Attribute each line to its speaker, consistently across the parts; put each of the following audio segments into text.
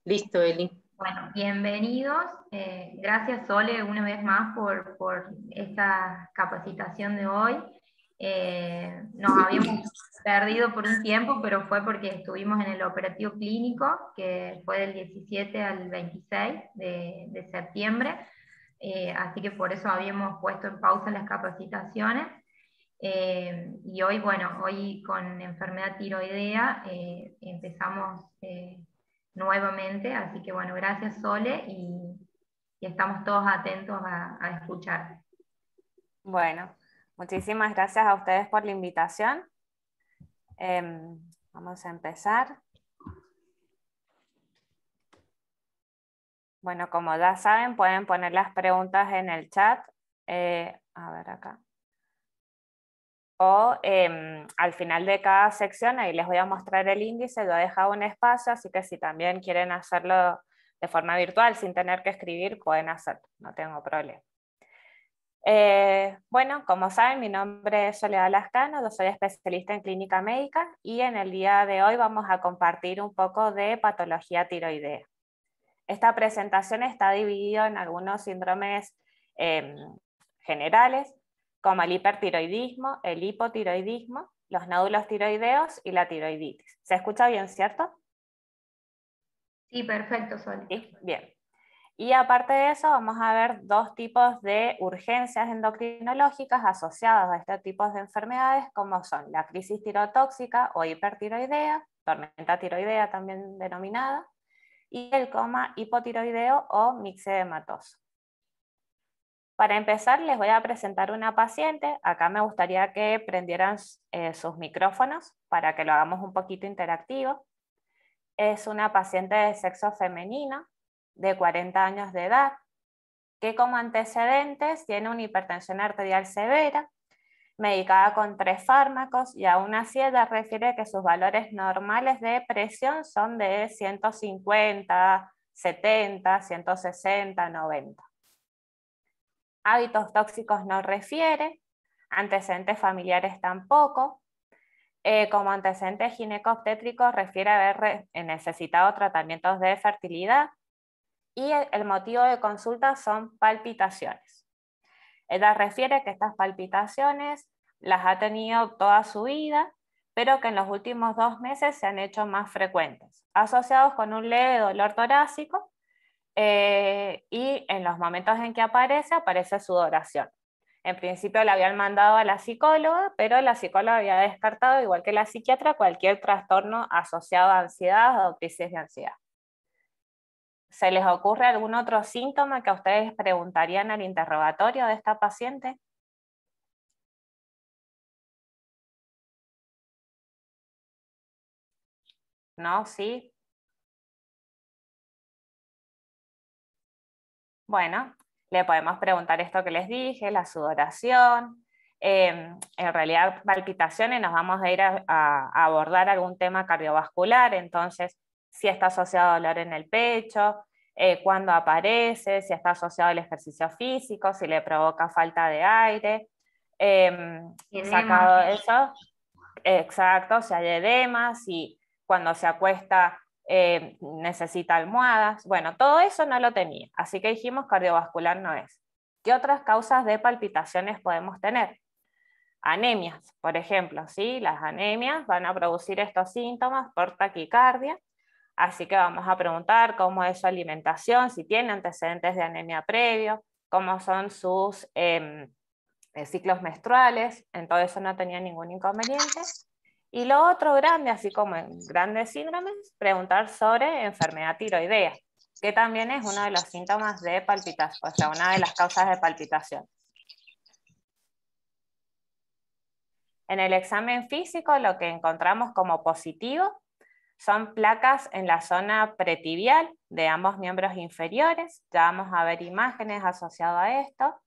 Speaker 1: Listo, Eli.
Speaker 2: Bueno, bienvenidos. Gracias, Sole, una vez más por esta capacitación de hoy. Nos habíamos perdido por un tiempo, pero fue porque estuvimos en el operativo clínico, que fue del 17 al 26 de septiembre. Así que por eso habíamos puesto en pausa las capacitaciones. Y hoy, bueno, hoy con enfermedad tiroidea empezamos nuevamente, así que bueno, gracias Sole y estamos todos atentos a escuchar.
Speaker 3: Bueno, muchísimas gracias a ustedes por la invitación. Vamos a empezar. Bueno, como ya saben, pueden poner las preguntas en el chat. A ver acá. O al final de cada sección, ahí les voy a mostrar el índice, yo he dejado un espacio, así que si también quieren hacerlo de forma virtual sin tener que escribir, pueden hacerlo, no tengo problema. Bueno, como saben, mi nombre es Soledad Lascano, yo soy especialista en clínica médica y en el día de hoy vamos a compartir un poco de patología tiroidea. Esta presentación está dividida en algunos síndromes generales, como el hipertiroidismo, el hipotiroidismo, los nódulos tiroideos y la tiroiditis. ¿Se escucha bien, cierto?
Speaker 2: Sí, perfecto, Sol.
Speaker 3: Sí, bien. Y aparte de eso, vamos a ver dos tipos de urgencias endocrinológicas asociadas a estos tipos de enfermedades, como son la crisis tirotóxica o hipertiroidea, tormenta tiroidea también denominada, y el coma hipotiroideo o mixedematoso. Para empezar, les voy a presentar una paciente. Acá me gustaría que prendieran sus micrófonos para que lo hagamos un poquito interactivo. Es una paciente de sexo femenino, de 40 años de edad, que como antecedentes tiene una hipertensión arterial severa, medicada con 3 fármacos, y aún así ella refiere que sus valores normales de presión son de 150, 70, 160, 90. Hábitos tóxicos no refiere, antecedentes familiares tampoco. Como antecedentes ginecobstétricos refiere haber necesitado tratamientos de fertilidad y el motivo de consulta son palpitaciones. Ella refiere que estas palpitaciones las ha tenido toda su vida, pero que en los últimos 2 meses se han hecho más frecuentes, asociados con un leve dolor torácico. Y en los momentos en que aparece sudoración. En principio la habían mandado a la psicóloga, pero la psicóloga había descartado, igual que la psiquiatra, cualquier trastorno asociado a ansiedad o crisis de ansiedad. ¿Se les ocurre algún otro síntoma que ustedes preguntarían al interrogatorio de esta paciente? ¿No? ¿Sí? Bueno, le podemos preguntar esto que les dije, la sudoración. En realidad, palpitaciones, nos vamos a ir a abordar algún tema cardiovascular, entonces, si está asociado a dolor en el pecho, cuándo aparece, si está asociado al ejercicio físico, si le provoca falta de aire. Sacado eso, exacto, si hay edema, si cuando se acuesta necesita almohadas. Bueno, todo eso no lo tenía, así que dijimos cardiovascular no es. ¿Qué otras causas de palpitaciones podemos tener? Anemias, por ejemplo, ¿sí? Las anemias van a producir estos síntomas por taquicardia, así que vamos a preguntar cómo es su alimentación, si tiene antecedentes de anemia previo, cómo son sus ciclos menstruales, en todo eso no tenía ningún inconveniente. Y lo otro grande, así como en grandes síndromes, preguntar sobre enfermedad tiroidea, que también es uno de los síntomas de palpitación, o sea, una de las causas de palpitación. En el examen físico lo que encontramos como positivo son placas en la zona pretibial de ambos miembros inferiores. Ya vamos a ver imágenes asociadas a esto.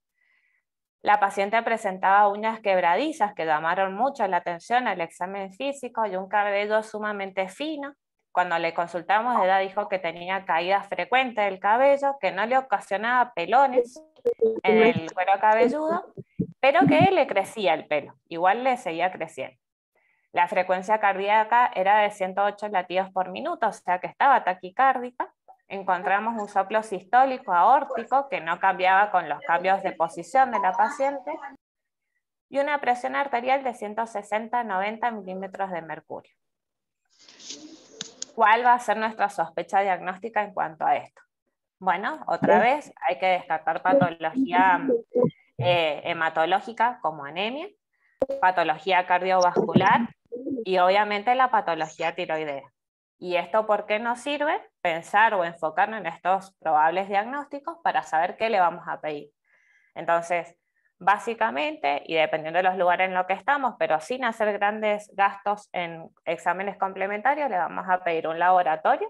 Speaker 3: La paciente presentaba uñas quebradizas que llamaron mucho la atención al examen físico y un cabello sumamente fino. Cuando le consultamos, ella dijo que tenía caídas frecuentes del cabello, que no le ocasionaba pelones en el cuero cabelludo pero que le crecía el pelo, igual le seguía creciendo. La frecuencia cardíaca era de 108 latidos por minuto, o sea que estaba taquicárdica. Encontramos un soplo sistólico aórtico que no cambiaba con los cambios de posición de la paciente y una presión arterial de 160-90 milímetros de mercurio. ¿Cuál va a ser nuestra sospecha diagnóstica en cuanto a esto? Bueno, otra vez hay que descartar patología hematológica como anemia, patología cardiovascular y obviamente la patología tiroidea. ¿Y esto por qué nos sirve? Pensar o enfocarnos en estos probables diagnósticos para saber qué le vamos a pedir. Entonces, básicamente, y dependiendo de los lugares en los que estamos, pero sin hacer grandes gastos en exámenes complementarios, le vamos a pedir un laboratorio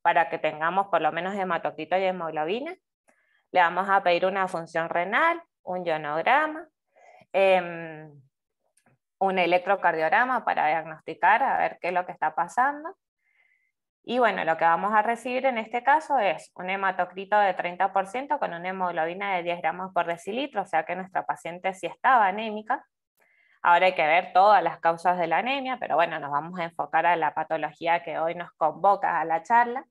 Speaker 3: para que tengamos por lo menos hematocrito y hemoglobina. Le vamos a pedir una función renal, un ionograma, un electrocardiograma para diagnosticar, a ver qué es lo que está pasando. Y bueno, lo que vamos a recibir en este caso es un hematocrito de 30% con una hemoglobina de 10 gramos por decilitro, o sea que nuestra paciente sí estaba anémica. Ahora hay que ver todas las causas de la anemia, pero bueno, nos vamos a enfocar a la patología que hoy nos convoca a la charla.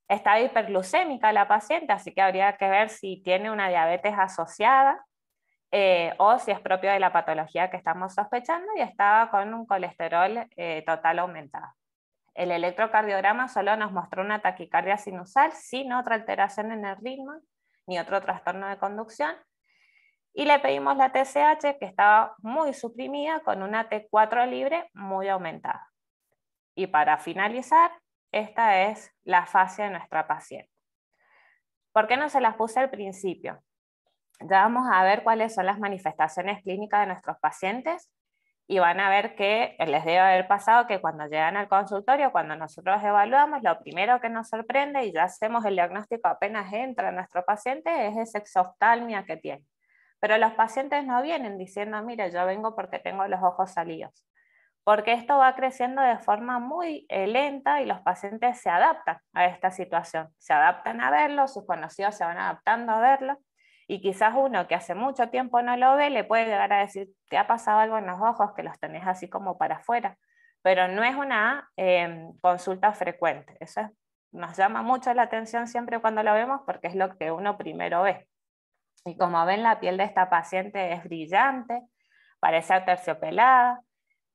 Speaker 3: Está hiperglucémica la paciente, así que habría que ver si tiene una diabetes asociada o si es propio de la patología que estamos sospechando y estaba con un colesterol total aumentado. El electrocardiograma solo nos mostró una taquicardia sinusal sin otra alteración en el ritmo ni otro trastorno de conducción. Y le pedimos la TSH que estaba muy suprimida con una T4 libre muy aumentada. Y para finalizar, esta es la fase de nuestra paciente. ¿Por qué no se las puse al principio? Ya vamos a ver cuáles son las manifestaciones clínicas de nuestros pacientes y van a ver que les debe haber pasado que cuando llegan al consultorio, cuando nosotros evaluamos, lo primero que nos sorprende, y ya hacemos el diagnóstico apenas entra nuestro paciente, es esa exoftalmia que tiene. Pero los pacientes no vienen diciendo, mire, yo vengo porque tengo los ojos salidos. Porque esto va creciendo de forma muy lenta y los pacientes se adaptan a esta situación. Se adaptan a verlo, sus conocidos se van adaptando a verlo. Y quizás uno que hace mucho tiempo no lo ve, le puede llegar a decir, ¿te ha pasado algo en los ojos que los tenés así como para afuera? Pero no es una consulta frecuente. Eso nos llama mucho la atención siempre cuando lo vemos porque es lo que uno primero ve. Y como ven, la piel de esta paciente es brillante, parece aterciopelada.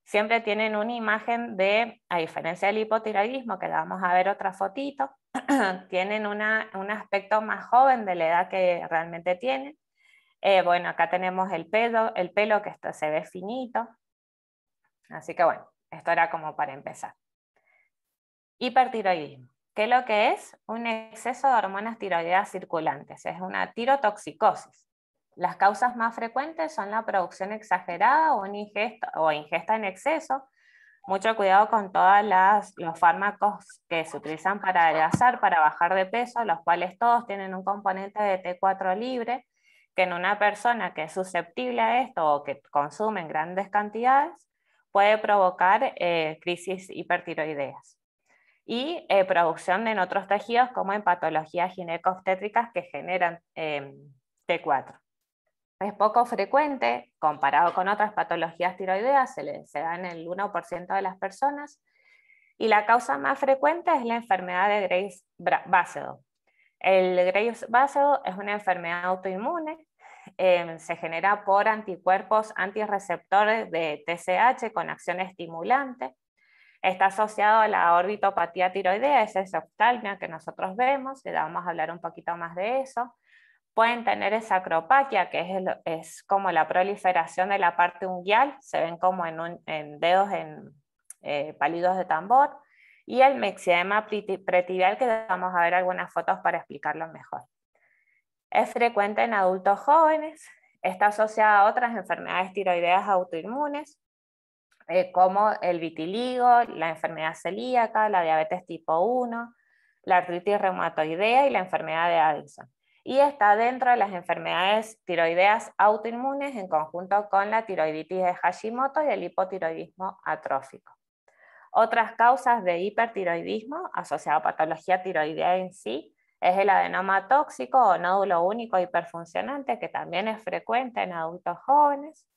Speaker 3: Siempre tienen una imagen de, a diferencia del hipotiroidismo, que vamos a ver otra fotito, tienen un aspecto más joven de la edad que realmente tienen. Bueno, acá tenemos el pelo que esto se ve finito. Así que bueno, esto era como para empezar. Hipertiroidismo. ¿Qué es lo que es? Un exceso de hormonas tiroideas circulantes, es una tirotoxicosis. Las causas más frecuentes son la producción exagerada o ingesta en exceso. Mucho cuidado con todos los fármacos que se utilizan para adelgazar, para bajar de peso, los cuales todos tienen un componente de T4 libre, que en una persona que es susceptible a esto o que consume en grandes cantidades, puede provocar crisis hipertiroideas. Y producción en otros tejidos como en patologías ginecobstétricas que generan T4. Es poco frecuente, comparado con otras patologías tiroideas, se da en el 1% de las personas, y la causa más frecuente es la enfermedad de Graves-Basedow. El Graves-Basedow es una enfermedad autoinmune, se genera por anticuerpos antirreceptores de TSH con acción estimulante. Está asociado a la orbitopatía tiroidea, esa es oftalmia que nosotros vemos, ya vamos a hablar un poquito más de eso. Pueden tener esa acropaquia, que es como la proliferación de la parte unguial, se ven como en dedos pálidos de tambor, y el mexedema pretibial, que vamos a ver algunas fotos para explicarlo mejor. Es frecuente en adultos jóvenes, está asociada a otras enfermedades tiroideas autoinmunes, como el vitiligo, la enfermedad celíaca, la diabetes tipo 1, la artritis reumatoidea y la enfermedad de Addison. Y está dentro de las enfermedades tiroideas autoinmunes en conjunto con la tiroiditis de Hashimoto y el hipotiroidismo atrófico. Otras causas de hipertiroidismo asociado a patología tiroidea en sí Es el adenoma tóxico o nódulo único hiperfuncionante, que también es frecuente en adultos jóvenes.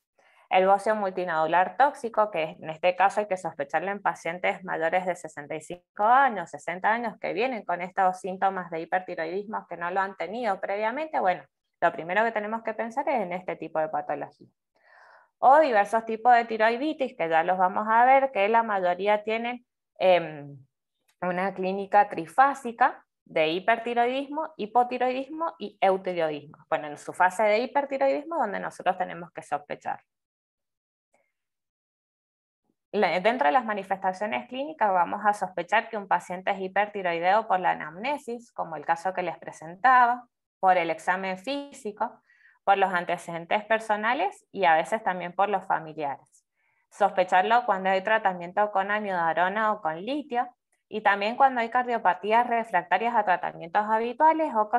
Speaker 3: El bocio multinodular tóxico, que en este caso hay que sospecharlo en pacientes mayores de 65 años, 60 años, que vienen con estos síntomas de hipertiroidismo que no lo han tenido previamente. Bueno, lo primero que tenemos que pensar es en este tipo de patología. O diversos tipos de tiroiditis, que ya los vamos a ver, que la mayoría tienen una clínica trifásica de hipertiroidismo, hipotiroidismo y eutiroidismo. Bueno, en su fase de hipertiroidismo donde nosotros tenemos que sospechar. Dentro de las manifestaciones clínicas vamos a sospechar que un paciente es hipertiroideo por la anamnesis, como el caso que les presentaba, por el examen físico, por los antecedentes personales y a veces también por los familiares. Sospecharlo cuando hay tratamiento con amiodarona o con litio, y también cuando hay cardiopatías refractarias a tratamientos habituales o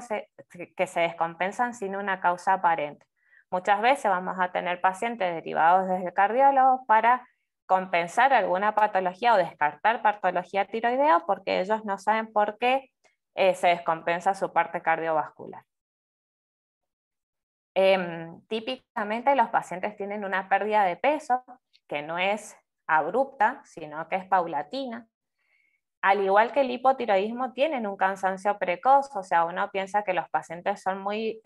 Speaker 3: que se descompensan sin una causa aparente. Muchas veces vamos a tener pacientes derivados desde el cardiólogo para compensar alguna patología o descartar patología tiroidea porque ellos no saben por qué se descompensa su parte cardiovascular. Típicamente los pacientes tienen una pérdida de peso que no es abrupta, sino que es paulatina. Al igual que el hipotiroidismo, tienen un cansancio precoz, o sea, uno piensa que los pacientes son muy,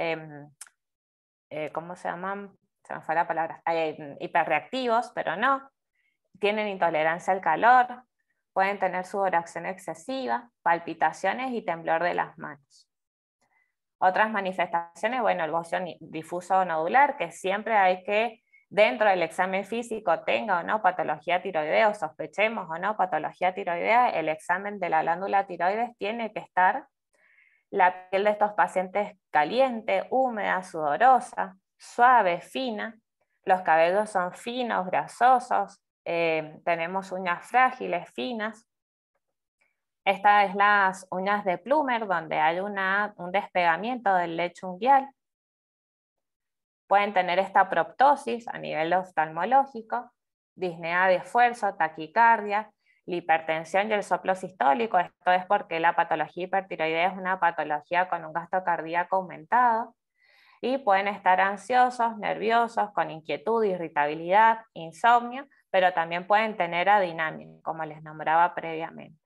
Speaker 3: ¿cómo se llaman? Se me fue la palabra, hiperreactivos, pero no. Tienen intolerancia al calor, pueden tener sudoración excesiva, palpitaciones y temblor de las manos. Otras manifestaciones, bueno, el bocio difuso nodular, que siempre hay que, dentro del examen físico, tenga o no patología tiroidea, o sospechemos o no patología tiroidea, el examen de la glándula tiroides tiene que estar. La piel de estos pacientes caliente, húmeda, sudorosa, suave, fina. Los cabellos son finos, grasosos, tenemos uñas frágiles, finas. Estas es las uñas de Plummer, donde hay un despegamiento del lecho unguial. Pueden tener esta proptosis a nivel oftalmológico, disnea de esfuerzo, taquicardia, la hipertensión y el soplo sistólico. Esto es porque la patología hipertiroidea es una patología con un gasto cardíaco aumentado. Y pueden estar ansiosos, nerviosos, con inquietud, irritabilidad, insomnio, pero también pueden tener adinamia, como les nombraba previamente.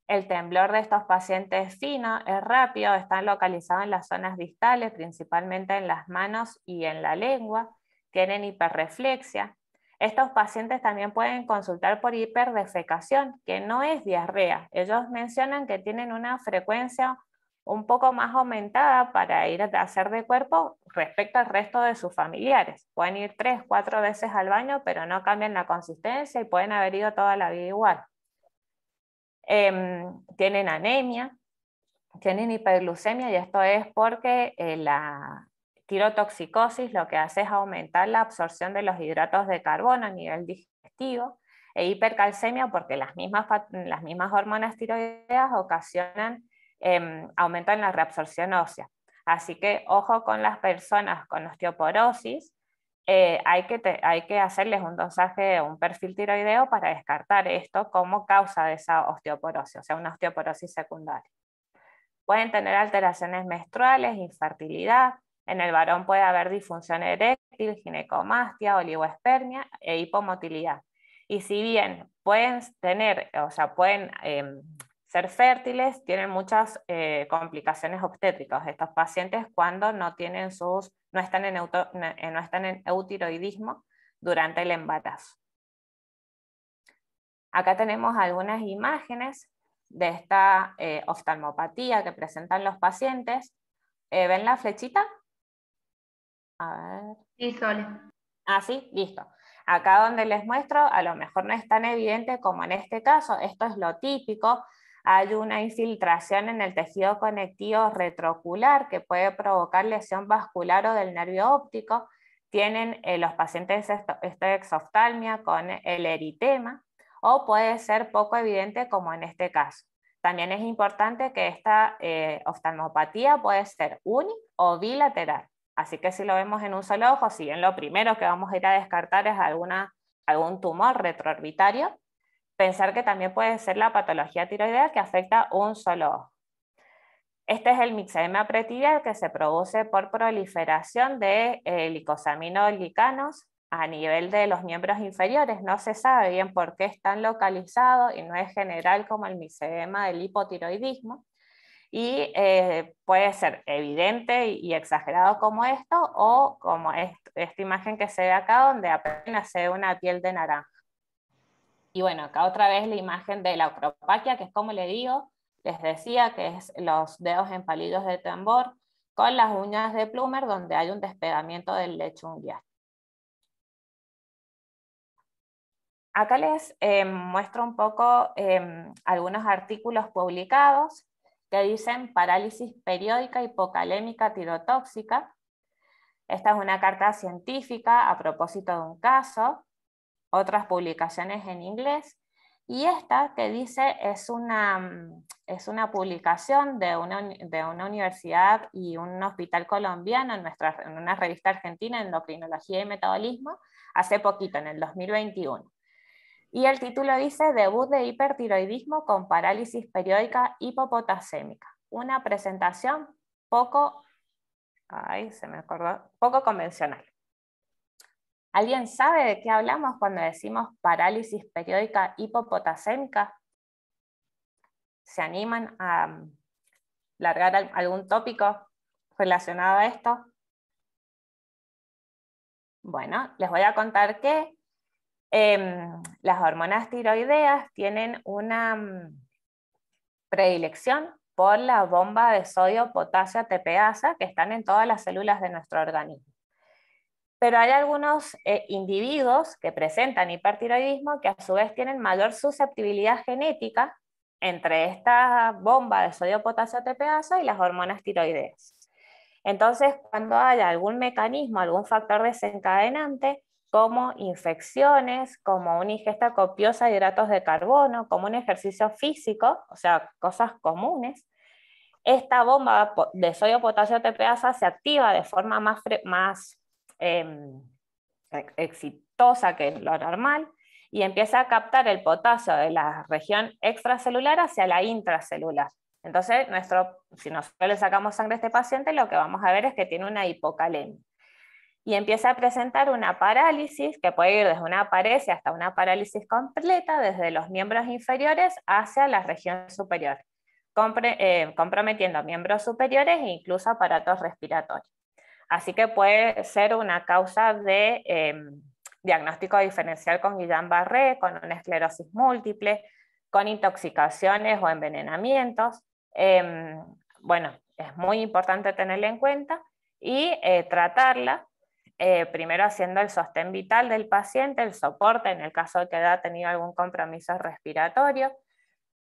Speaker 3: El temblor de estos pacientes fino es rápido, están localizados en las zonas distales, principalmente en las manos y en la lengua, tienen hiperreflexia. Estos pacientes también pueden consultar por hiperdefecación, que no es diarrea. Ellos mencionan que tienen una frecuencia un poco más aumentada para ir a hacer de cuerpo respecto al resto de sus familiares. Pueden ir 3, 4 veces al baño, pero no cambian la consistencia y pueden haber ido toda la vida igual. Tienen anemia, tienen hiperglucemia, y esto es porque la tirotoxicosis lo que hace es aumentar la absorción de los hidratos de carbono a nivel digestivo, e hipercalcemia porque las mismas hormonas tiroideas ocasionan aumento en la reabsorción ósea. Así que ojo con las personas con osteoporosis. Hay que hacerles un dosaje, un perfil tiroideo para descartar esto como causa de esa osteoporosis, o sea, una osteoporosis secundaria. Pueden tener alteraciones menstruales, infertilidad. En el varón puede haber disfunción eréctil, ginecomastia, oligoespermia e hipomotilidad. Y si bien pueden tener, o sea, pueden ser fértiles, tienen muchas complicaciones obstétricas estos pacientes cuando no están en eutiroidismo durante el embarazo. Acá tenemos algunas imágenes de esta oftalmopatía que presentan los pacientes. ¿Ven la flechita? A ver.
Speaker 2: Sí, Sole.
Speaker 3: Ah, sí, listo. Acá donde les muestro, a lo mejor no es tan evidente como en este caso, esto es lo típico. Hay una infiltración en el tejido conectivo retroocular que puede provocar lesión vascular o del nervio óptico. Tienen los pacientes esta exoftalmia con el eritema, o puede ser poco evidente como en este caso. También es importante que esta oftalmopatía puede ser uni o bilateral. Así que si lo vemos en un solo ojo, si bien lo primero que vamos a ir a descartar es algún tumor retroorbitario, pensar que también puede ser la patología tiroidea que afecta un solo ojo. Este es el mixedema pretibial que se produce por proliferación de glicosaminoglicanos a nivel de los miembros inferiores. No se sabe bien por qué están localizados y no es general como el mixedema del hipotiroidismo. Y puede ser evidente y exagerado como esto, o como esta imagen que se ve acá, donde apenas se ve una piel de naranja. Y bueno, acá otra vez la imagen de la acropaquia, que es como le digo, les decía que es los dedos empalidos de tambor con las uñas de Plummer, donde hay un despegamiento del lecho unguial. Acá les muestro un poco algunos artículos publicados que dicen parálisis periódica hipocalémica tirotóxica. Esta es una carta científica a propósito de un caso, otras publicaciones en inglés, y esta que dice es una publicación de una universidad y un hospital colombiano en una revista argentina, Endocrinología y Metabolismo, hace poquito, en el 2021. Y el título dice: debut de hipertiroidismo con parálisis periódica hipopotasémica. Una presentación poco convencional. ¿Alguien sabe de qué hablamos cuando decimos parálisis periódica hipopotasémica? ¿Se animan a largar algún tópico relacionado a esto? Bueno, les voy a contar que las hormonas tiroideas tienen una predilección por la bomba de sodio, potasio, ATPasa, que están en todas las células de nuestro organismo. Pero hay algunos individuos que presentan hipertiroidismo que a su vez tienen mayor susceptibilidad genética entre esta bomba de sodio, potasio, ATPasa y las hormonas tiroideas. Entonces, cuando haya algún mecanismo, algún factor desencadenante, como infecciones, como una ingesta copiosa de hidratos de carbono, como un ejercicio físico, o sea, cosas comunes, esta bomba de sodio, potasio, ATPasa se activa de forma más exitosa que lo normal y empieza a captar el potasio de la región extracelular hacia la intracelular. Entonces, si nosotros le sacamos sangre a este paciente, lo que vamos a ver es que tiene una hipocalemia. Y empieza a presentar una parálisis, que puede ir desde una paresia hasta una parálisis completa, desde los miembros inferiores hacia la región superior, comprometiendo miembros superiores e incluso aparatos respiratorios. Así que puede ser una causa de diagnóstico diferencial con Guillain-Barré, con una esclerosis múltiple, con intoxicaciones o envenenamientos. Bueno, es muy importante tenerla en cuenta y tratarla, primero haciendo el sostén vital del paciente, el soporte en el caso de que haya tenido algún compromiso respiratorio,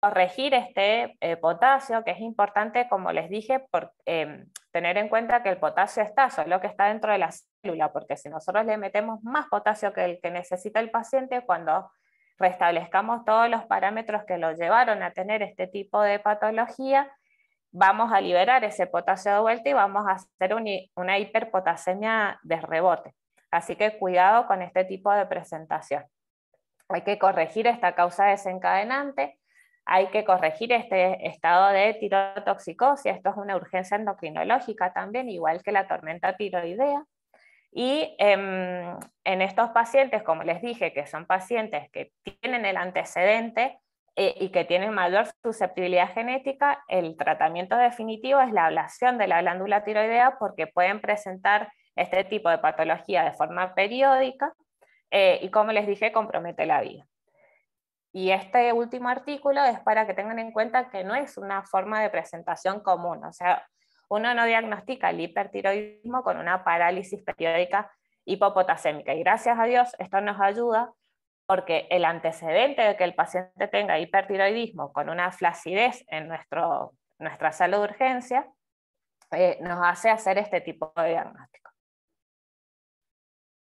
Speaker 3: corregir este potasio, que es importante, como les dije, por tener en cuenta que el potasio está, solo que está dentro de la célula, porque si nosotros le metemos más potasio que el que necesita el paciente, cuando restablezcamos todos los parámetros que lo llevaron a tener este tipo de patología, vamos a liberar ese potasio de vuelta y vamos a hacer una hiperpotasemia de rebote. Así que cuidado con este tipo de presentación. Hay que corregir esta causa desencadenante, hay que corregir este estado de tirotoxicosis, esto es una urgencia endocrinológica también, igual que la tormenta tiroidea. Y en estos pacientes, como les dije, que son pacientes que tienen el antecedente y que tienen mayor susceptibilidad genética, el tratamiento definitivo es la ablación de la glándula tiroidea, porque pueden presentar este tipo de patología de forma periódica y, como les dije, compromete la vida. Y este último artículo es para que tengan en cuenta que no es una forma de presentación común, o sea, uno no diagnostica el hipertiroidismo con una parálisis periódica hipopotasémica, y gracias a Dios esto nos ayuda, porque el antecedente de que el paciente tenga hipertiroidismo con una flacidez en nuestra sala de urgencia nos hace hacer este tipo de diagnóstico.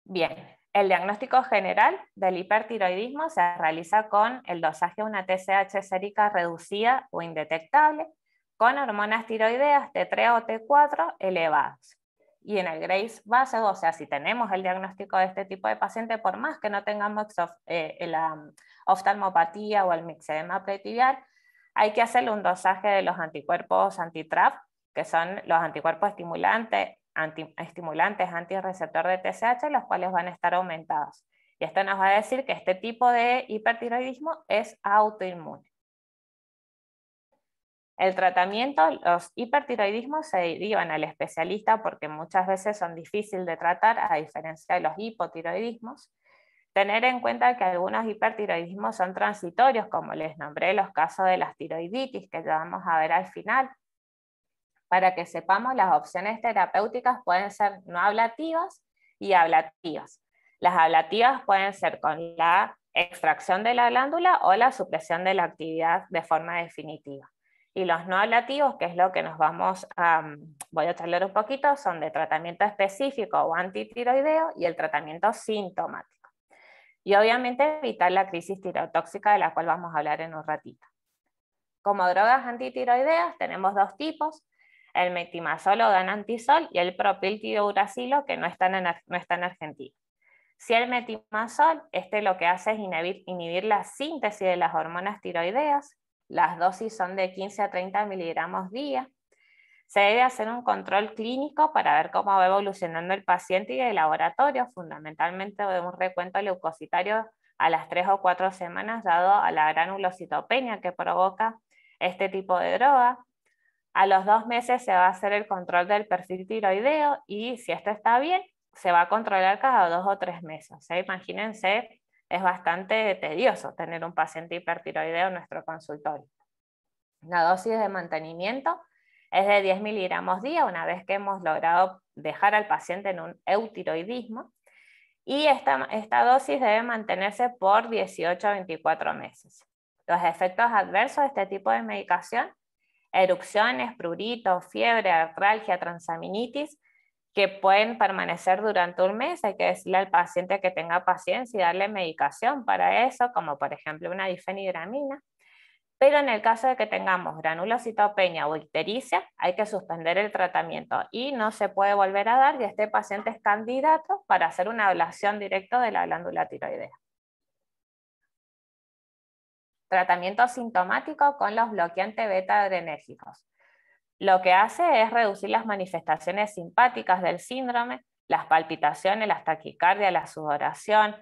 Speaker 3: Bien. El diagnóstico general del hipertiroidismo se realiza con el dosaje de una TSH sérica reducida o indetectable, con hormonas tiroideas T3 o T4 elevadas. Y en el Graves base, o sea, si tenemos el diagnóstico de este tipo de paciente, por más que no tengamos la oftalmopatía o el mixedema pretibial, hay que hacerle un dosaje de los anticuerpos anti-TRAP, que son los anticuerpos estimulantes antirreceptor de TSH, los cuales van a estar aumentados. Y esto nos va a decir que este tipo de hipertiroidismo es autoinmune. El tratamiento, los hipertiroidismos se derivan al especialista porque muchas veces son difíciles de tratar, a diferencia de los hipotiroidismos. Tener en cuenta que algunos hipertiroidismos son transitorios, como les nombré los casos de las tiroiditis, que ya vamos a ver al final. Para que sepamos, las opciones terapéuticas pueden ser no ablativas y ablativas. Las ablativas pueden ser con la extracción de la glándula o la supresión de la actividad de forma definitiva. Y los no ablativos, que es lo que nos voy a charlar un poquito, son de tratamiento específico o antitiroideo y el tratamiento sintomático. Y obviamente evitar la crisis tirotóxica, de la cual vamos a hablar en un ratito. Como drogas antitiroideas tenemos dos tipos: el metimazol o danantisol y el propiltirouracilo, que no está en Argentina. Si el metimazol, lo que hace es inhibir la síntesis de las hormonas tiroideas. Las dosis son de 15 a 30 miligramos día. Se debe hacer un control clínico para ver cómo va evolucionando el paciente y el laboratorio, fundamentalmente de un recuento leucocitario a las 3 o 4 semanas, dado a la granulocitopenia que provoca este tipo de droga. A los 2 meses se va a hacer el control del perfil tiroideo y si esto está bien, se va a controlar cada 2 o 3 meses. Imagínense, es bastante tedioso tener un paciente hipertiroideo en nuestro consultorio. La dosis de mantenimiento es de 10 miligramos día una vez que hemos logrado dejar al paciente en un eutiroidismo, y esta dosis debe mantenerse por 18 a 24 meses. Los efectos adversos de este tipo de medicación: erupciones, prurito, fiebre, artralgia, transaminitis, que pueden permanecer durante un mes. Hay que decirle al paciente que tenga paciencia y darle medicación para eso, como por ejemplo una difenidramina. Pero en el caso de que tengamos granulocitopenia o ictericia, hay que suspender el tratamiento y no se puede volver a dar, y este paciente es candidato para hacer una ablación directa de la glándula tiroidea. Tratamiento sintomático con los bloqueantes beta-adrenérgicos. Lo que hace es reducir las manifestaciones simpáticas del síndrome, las palpitaciones, la taquicardia, la sudoración,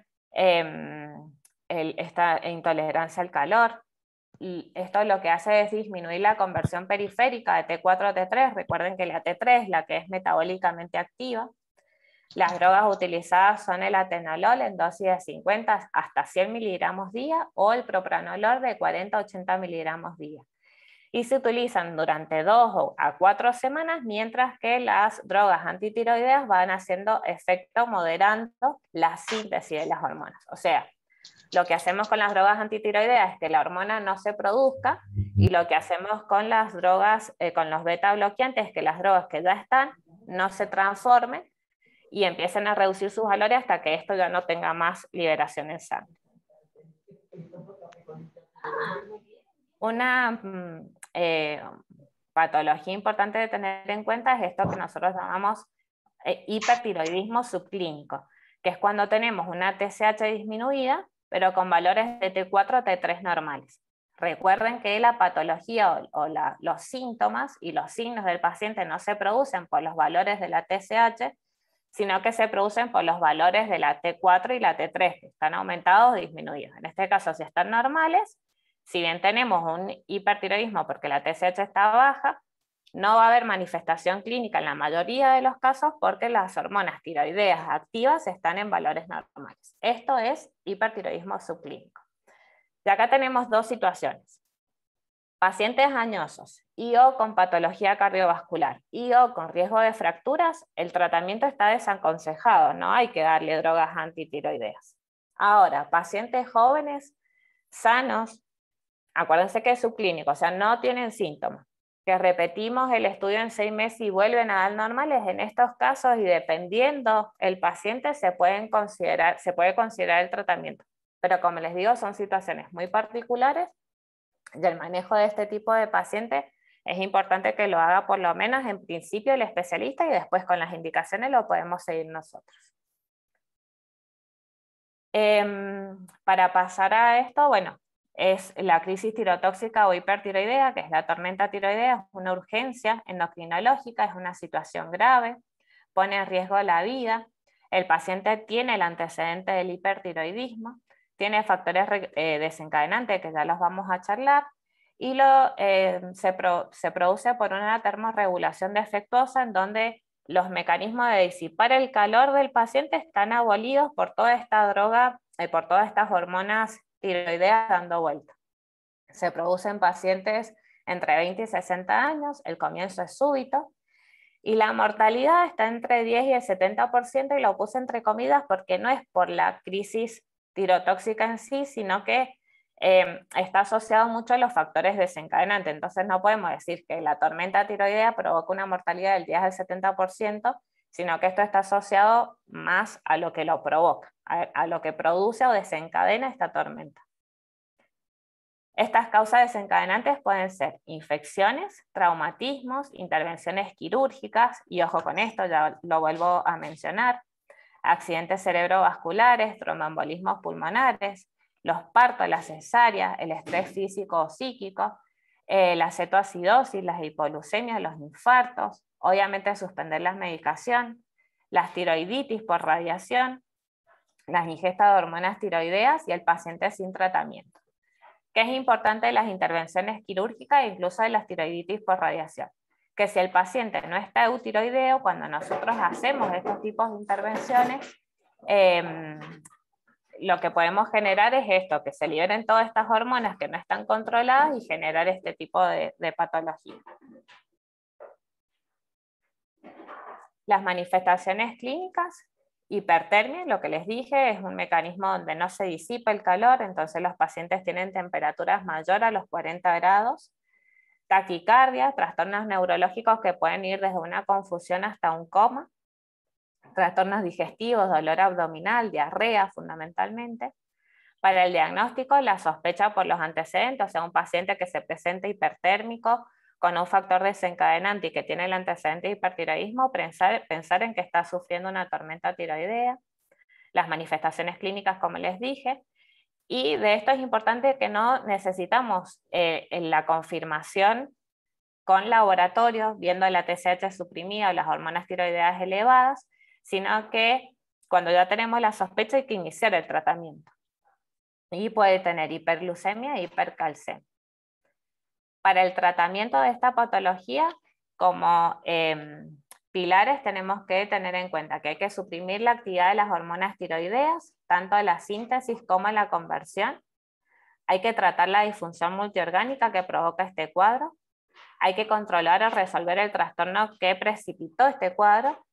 Speaker 3: esta intolerancia al calor. Y esto lo que hace es disminuir la conversión periférica de T4 a T3. Recuerden que la T3 es la que es metabólicamente activa. Las drogas utilizadas son el atenolol en dosis de 50 hasta 100 miligramos día o el propranolol de 40 a 80 miligramos día. Y se utilizan durante 2 a 4 semanas, mientras que las drogas antitiroideas van haciendo efecto moderando la síntesis de las hormonas. O sea, lo que hacemos con las drogas antitiroideas es que la hormona no se produzca, y lo que hacemos con las drogas, con los beta bloqueantes, es que las drogas que ya están no se transformen y empiecen a reducir sus valores hasta que esto ya no tenga más liberación en sangre. Una patología importante de tener en cuenta es esto que nosotros llamamos hipertiroidismo subclínico, que es cuando tenemos una TSH disminuida, pero con valores de T4 a T3 normales. Recuerden que la patología los síntomas y los signos del paciente no se producen por los valores de la TSH, sino que se producen por los valores de la T4 y la T3, que están aumentados o disminuidos. En este caso, si están normales, si bien tenemos un hipertiroidismo porque la TSH está baja, no va a haber manifestación clínica en la mayoría de los casos porque las hormonas tiroideas activas están en valores normales. Esto es hipertiroidismo subclínico. Y acá tenemos dos situaciones. Pacientes añosos y o con patología cardiovascular y o con riesgo de fracturas, el tratamiento está desaconsejado, no hay que darle drogas antitiroideas. Ahora, pacientes jóvenes, sanos, acuérdense que es subclínico, o sea, no tienen síntomas, que repetimos el estudio en 6 meses y vuelven a dar normales. En estos casos, y dependiendo el paciente, se puede considerar el tratamiento. Pero como les digo, son situaciones muy particulares y el manejo de este tipo de pacientes es importante que lo haga por lo menos en principio el especialista, y después con las indicaciones lo podemos seguir nosotros. Para pasar a esto, bueno, es la crisis tirotóxica o hipertiroidea, que es la tormenta tiroidea, es una urgencia endocrinológica, es una situación grave, pone en riesgo la vida. El paciente tiene el antecedente del hipertiroidismo, tiene factores desencadenantes que ya los vamos a charlar, y se produce por una termorregulación defectuosa en donde los mecanismos de disipar el calor del paciente están abolidos por toda esta droga, por todas estas hormonas tiroideas dando vuelta. Se produce en pacientes entre 20 y 60 años, el comienzo es súbito, y la mortalidad está entre 10 y el 70%, y lo puse entre comillas porque no es por la crisis tirotóxica en sí, sino que está asociado mucho a los factores desencadenantes. Entonces no podemos decir que la tormenta tiroidea provoca una mortalidad del 10 al 70%, sino que esto está asociado más a lo que lo provoca, a lo que produce o desencadena esta tormenta. Estas causas desencadenantes pueden ser infecciones, traumatismos, intervenciones quirúrgicas, y ojo con esto, ya lo vuelvo a mencionar, accidentes cerebrovasculares, tromboembolismos pulmonares, los partos, las cesáreas, el estrés físico o psíquico, la cetoacidosis, las hipoglucemias, los infartos, obviamente suspender la medicación, las tiroiditis por radiación, las ingestas de hormonas tiroideas y el paciente sin tratamiento. Que es importante las intervenciones quirúrgicas e incluso de las tiroiditis por radiación. Que si el paciente no está eutiroideo, cuando nosotros hacemos estos tipos de intervenciones, lo que podemos generar es esto, que se liberen todas estas hormonas que no están controladas y generar este tipo de patología. Las manifestaciones clínicas: hipertermia, lo que les dije, es un mecanismo donde no se disipa el calor, entonces los pacientes tienen temperaturas mayores a los 40 grados. Taquicardia, trastornos neurológicos que pueden ir desde una confusión hasta un coma. Trastornos digestivos, dolor abdominal, diarrea fundamentalmente. Para el diagnóstico, la sospecha por los antecedentes, o sea, un paciente que se presenta hipertérmico con un factor desencadenante y que tiene el antecedente de hipertiroidismo, pensar en que está sufriendo una tormenta tiroidea. Las manifestaciones clínicas, como les dije, y de esto es importante que no necesitamos la confirmación con laboratorio, viendo la TSH suprimida o las hormonas tiroideas elevadas, sino que cuando ya tenemos la sospecha hay que iniciar el tratamiento. Y puede tener hiperglucemia e hipercalcemia. Para el tratamiento de esta patología, como pilares tenemos que tener en cuenta que hay que suprimir la actividad de las hormonas tiroideas, tanto en la síntesis como en la conversión. Hay que tratar la disfunción multiorgánica que provoca este cuadro. Hay que controlar o resolver el trastorno que precipitó este cuadro.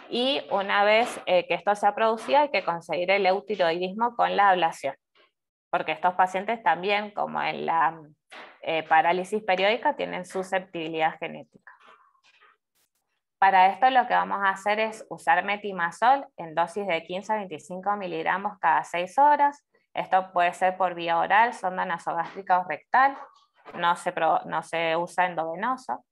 Speaker 3: Y una vez que esto se ha producido, hay que conseguir el eutiroidismo con la ablación. Porque estos pacientes también, como en la parálisis periódica, tienen susceptibilidad genética. Para esto lo que vamos a hacer es usar metimazol en dosis de 15 a 25 miligramos cada 6 horas. Esto puede ser por vía oral, sonda nasogástrica o rectal, no se usa endovenoso.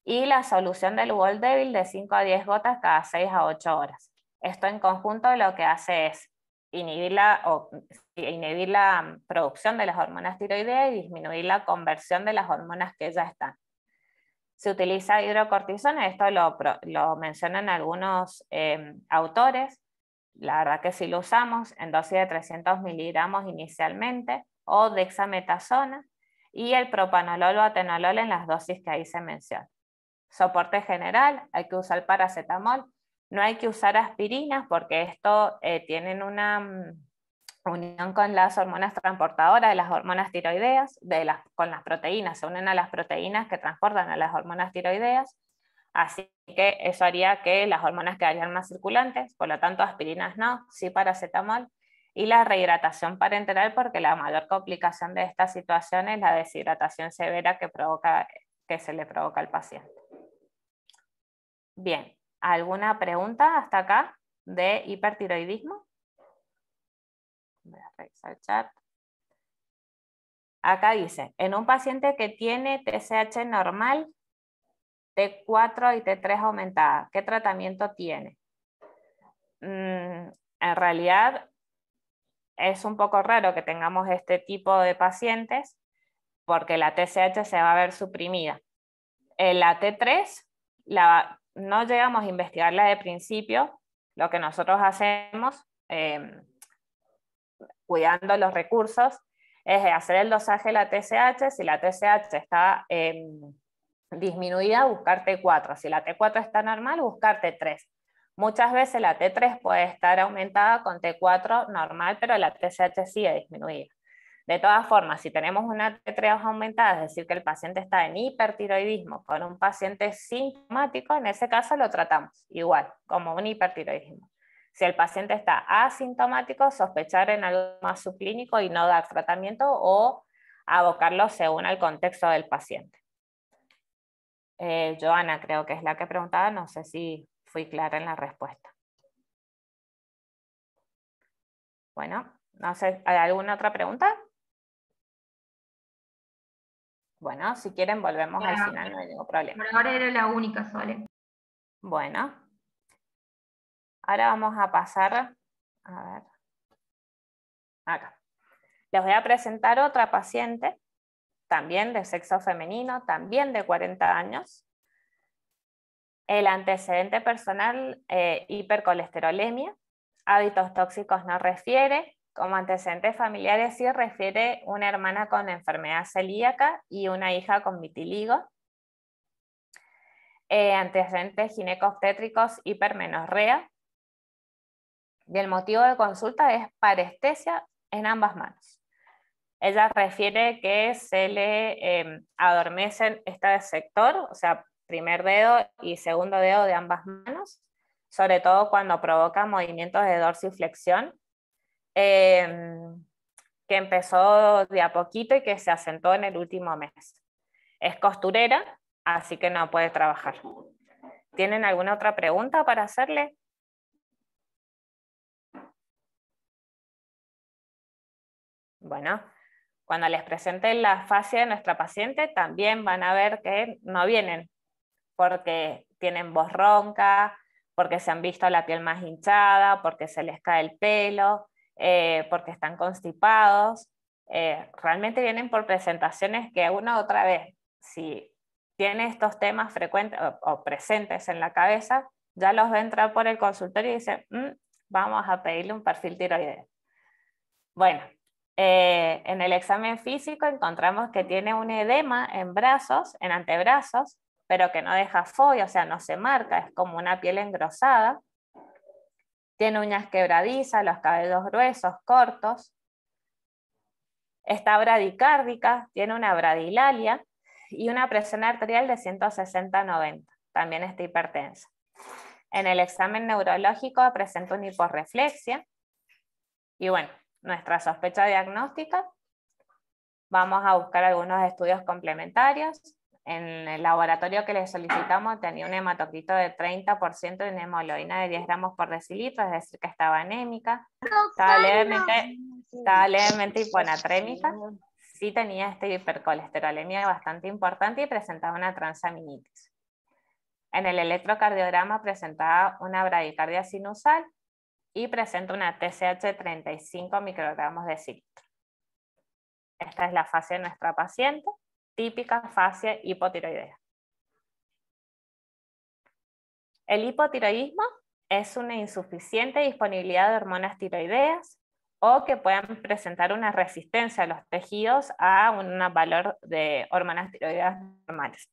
Speaker 3: Y la solución del Uvol-Débil de 5 a 10 gotas cada 6 a 8 horas. Esto en conjunto lo que hace es inhibir la producción de las hormonas tiroideas y disminuir la conversión de las hormonas que ya están. Se utiliza hidrocortisona, esto lo mencionan algunos autores, la verdad que sí lo usamos en dosis de 300 miligramos inicialmente, o dexametasona, y el propanolol o atenolol en las dosis que ahí se mencionan. Soporte general, hay que usar paracetamol, no hay que usar aspirinas porque esto tienen una unión con las hormonas transportadoras de las hormonas tiroideas, con las proteínas, se unen a las proteínas que transportan a las hormonas tiroideas, así que eso haría que las hormonas quedarían más circulantes, por lo tanto aspirinas no, sí paracetamol, y la rehidratación parenteral porque la mayor complicación de esta situación es la deshidratación severa que se le provoca al paciente. Bien, ¿alguna pregunta hasta acá de hipertiroidismo? Voy a revisar el chat. Acá dice, en un paciente que tiene TSH normal, T4 y T3 aumentada, ¿qué tratamiento tiene? En realidad, es un poco raro que tengamos este tipo de pacientes porque la TSH se va a ver suprimida. La T3 no llegamos a investigarla de principio. Lo que nosotros hacemos, cuidando los recursos, es hacer el dosaje de la TSH. Si la TSH está disminuida, buscar T4. Si la T4 está normal, buscar T3. Muchas veces la T3 puede estar aumentada con T4 normal, pero la TSH sigue disminuida. De todas formas, si tenemos una T3 aumentada, es decir, que el paciente está en hipertiroidismo con un paciente sintomático, en ese caso lo tratamos igual, como un hipertiroidismo. Si el paciente está asintomático, sospechar en algo más subclínico y no dar tratamiento o abocarlo según el contexto del paciente. Joana creo que es la que preguntaba, no sé si fui clara en la respuesta. Bueno, no sé, ¿hay alguna otra pregunta? Bueno, si quieren volvemos al final, no hay ningún problema.
Speaker 2: Por ahora era la única, Sole.
Speaker 3: Bueno, ahora vamos a pasar, a ver, acá. Les voy a presentar otra paciente, también de sexo femenino, también de 40 años. El antecedente personal, hipercolesterolemia, hábitos tóxicos no refiere. Como antecedentes familiares sí refiere una hermana con enfermedad celíaca y una hija con vitiligo. Antecedentes ginecobstétricos, hipermenorrea. Y el motivo de consulta es parestesia en ambas manos. Ella refiere que se le adormece este sector, o sea, primer dedo y segundo dedo de ambas manos, sobre todo cuando provoca movimientos de dorsiflexión, que empezó de a poquito y que se asentó en el último mes. Es costurera, así que no puede trabajar. ¿Tienen alguna otra pregunta para hacerle? Bueno, cuando les presente la fascia de nuestra paciente, también van a ver que no vienen porque tienen voz ronca, porque se han visto la piel más hinchada, porque se les cae el pelo, porque están constipados. Realmente vienen por presentaciones que una u otra vez, si tiene estos temas frecuentes o presentes en la cabeza, ya los va a entrar por el consultorio y dice, vamos a pedirle un perfil tiroideo. Bueno, en el examen físico encontramos que tiene un edema en brazos, en antebrazos, pero que no deja folla, o sea, no se marca, es como una piel engrosada. Tiene uñas quebradizas, los cabellos gruesos, cortos. Está bradicárdica, tiene una bradilalia y una presión arterial de 160/90. También está hipertensa. En el examen neurológico presenta una hiporreflexia. Y bueno, nuestra sospecha diagnóstica, vamos a buscar algunos estudios complementarios. En el laboratorio que le solicitamos tenía un hematocrito de 30% y una hemoglobina de 10 gramos por decilitro, es decir, que estaba anémica, estaba levemente hiponatrémica, sí tenía hipercolesterolemia bastante importante y presentaba una transaminitis. En el electrocardiograma presentaba una bradicardia sinusal y presenta una TSH de 35 microgramos de decilitro. Esta es la fascia de nuestra paciente, típica fascia hipotiroidea. El hipotiroidismo es una insuficiente disponibilidad de hormonas tiroideas o que puedan presentar una resistencia a los tejidos a un valor de hormonas tiroideas normales.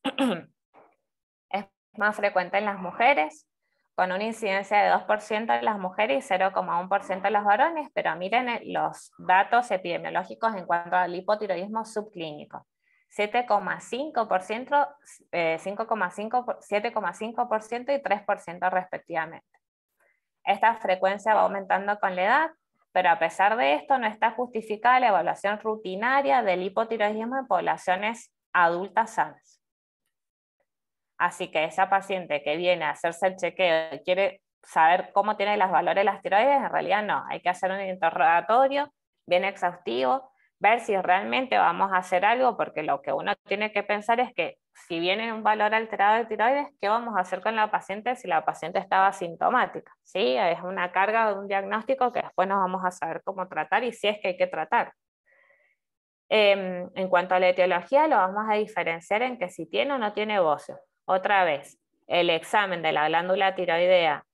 Speaker 3: Es más frecuente en las mujeres, con una incidencia de 2% en las mujeres y 0,1% en los varones, pero miren los datos epidemiológicos en cuanto al hipotiroidismo subclínico. 7,5%, 5,5%, 7,5% y 3% respectivamente. Esta frecuencia va aumentando con la edad, pero a pesar de esto no está justificada la evaluación rutinaria del hipotiroidismo en poblaciones adultas sanas. Así que esa paciente que viene a hacerse el chequeo y quiere saber cómo tiene los valores las tiroides, en realidad no, hay que hacer un interrogatorio bien exhaustivo, ver si realmente vamos a hacer algo, porque lo que uno tiene que pensar es que si viene un valor alterado de tiroides, ¿qué vamos a hacer con la paciente si la paciente estaba asintomática? ¿Sí? Es una carga de un diagnóstico que después nos vamos a saber cómo tratar y si es que hay que tratar. En cuanto a la etiología, lo vamos a diferenciar en que si tiene o no tiene bocio. Otra vez, el examen de la glándula tiroidea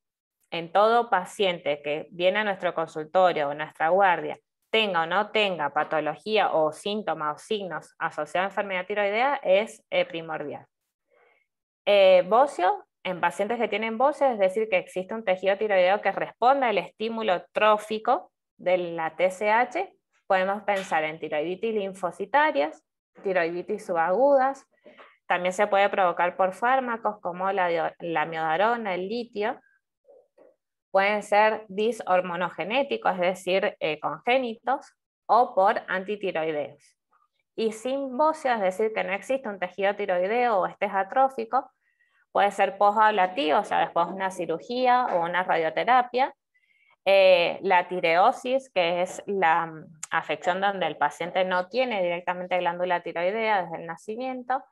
Speaker 3: en todo paciente que viene a nuestro consultorio o nuestra guardia, tenga o no tenga patología o síntomas o signos asociados a enfermedad tiroidea, es primordial. Bocio, en pacientes que tienen bocio, es decir, que existe un tejido tiroideo que responda al estímulo trófico de la TSH. Podemos pensar en tiroiditis linfocitarias, tiroiditis subagudas. También se puede provocar por fármacos como la miodarona, el litio. Pueden ser dishormonogenéticos, es decir, congénitos, o por antitiroideos. Y sin bocio, es decir, que no existe un tejido tiroideo o estés atrófico, puede ser posablativo, o sea, después de una cirugía o una radioterapia. La tireosis, que es la afección donde el paciente no tiene directamente glándula tiroidea desde el nacimiento,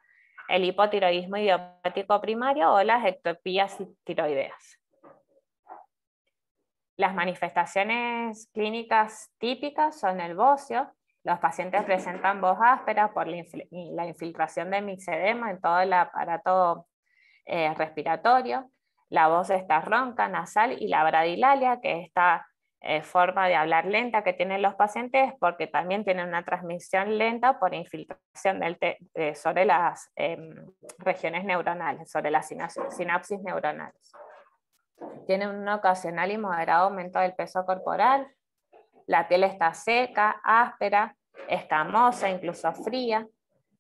Speaker 3: el hipotiroidismo idiopático primario o las ectopías tiroideas. Las manifestaciones clínicas típicas son el bocio. Los pacientes presentan voz áspera por la infiltración de mixedema en todo el aparato respiratorio. La voz está ronca, nasal, y la bradilalia, que es esta forma de hablar lenta que tienen los pacientes, porque también tienen una transmisión lenta por infiltración sobre las regiones neuronales, sobre las sinapsis neuronales. Tienen un ocasional y moderado aumento del peso corporal. La piel está seca, áspera, escamosa, incluso fría.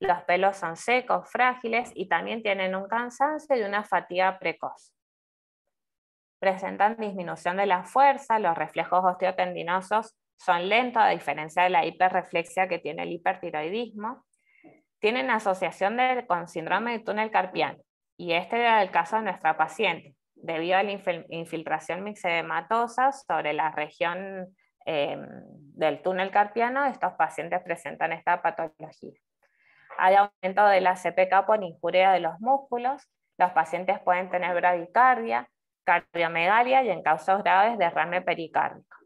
Speaker 3: Los pelos son secos, frágiles y también tienen un cansancio y una fatiga precoz. Presentan disminución de la fuerza, los reflejos osteotendinosos son lentos a diferencia de la hiperreflexia que tiene el hipertiroidismo. Tienen asociación con síndrome de túnel carpiano y este era el caso de nuestra paciente. Debido a la infiltración mixedematosa sobre la región del túnel carpiano, estos pacientes presentan esta patología. Hay aumento de la CPK por injuria de los músculos. Los pacientes pueden tener bradicardia, cardiomegalia y en casos graves derrame pericárdico.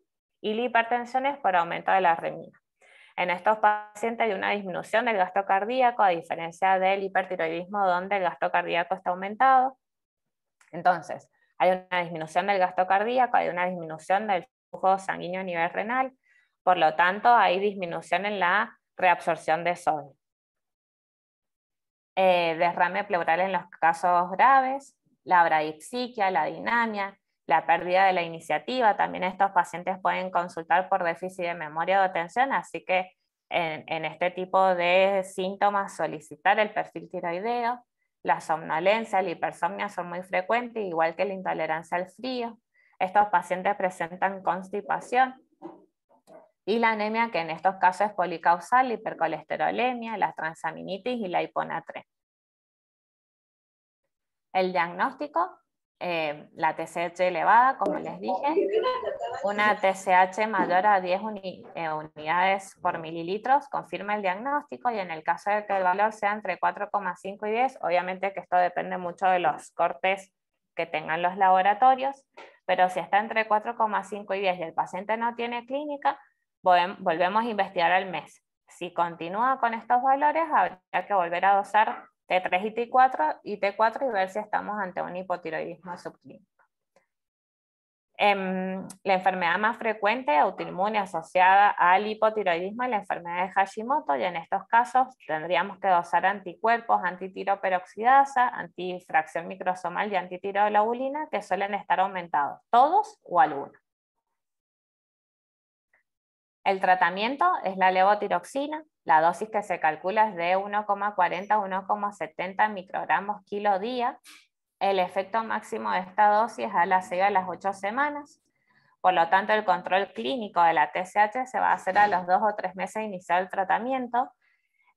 Speaker 3: Y la hipertensión es por aumento de la renina. En estos pacientes hay una disminución del gasto cardíaco a diferencia del hipertiroidismo donde el gasto cardíaco está aumentado. Entonces, hay una disminución del gasto cardíaco, hay una disminución del flujo sanguíneo a nivel renal, por lo tanto hay disminución en la reabsorción de sodio. Derrame pleural en los casos graves, la bradixiquia, la dinamia, la pérdida de la iniciativa. También estos pacientes pueden consultar por déficit de memoria o atención, así que en este tipo de síntomas solicitar el perfil tiroideo. La somnolencia, la hipersomnia son muy frecuentes, igual que la intolerancia al frío. Estos pacientes presentan constipación. Y la anemia, que en estos casos es policausal, la hipercolesterolemia, la transaminitis y la hiponatremia. El diagnóstico, la TSH elevada, como les dije, una TSH mayor a 10 unidades por mililitros confirma el diagnóstico, y en el caso de que el valor sea entre 4,5 y 10, obviamente que esto depende mucho de los cortes que tengan los laboratorios, pero si está entre 4,5 y 10 y el paciente no tiene clínica, volvemos a investigar al mes. Si continúa con estos valores, habría que volver a dosar T3 y T4 y ver si estamos ante un hipotiroidismo subclínico. La enfermedad más frecuente, autoinmune asociada al hipotiroidismo, es la enfermedad de Hashimoto, y en estos casos tendríamos que dosar anticuerpos, antitiroperoxidasa, antifracción microsomal y antitiroglobulina, que suelen estar aumentados, todos o algunos. El tratamiento es la levotiroxina. La dosis que se calcula es de 1,40 a 1,70 microgramos kilo día. El efecto máximo de esta dosis es a las 6 a las 8 semanas. Por lo tanto, el control clínico de la TSH se va a hacer a los 2 o 3 meses de iniciar el tratamiento.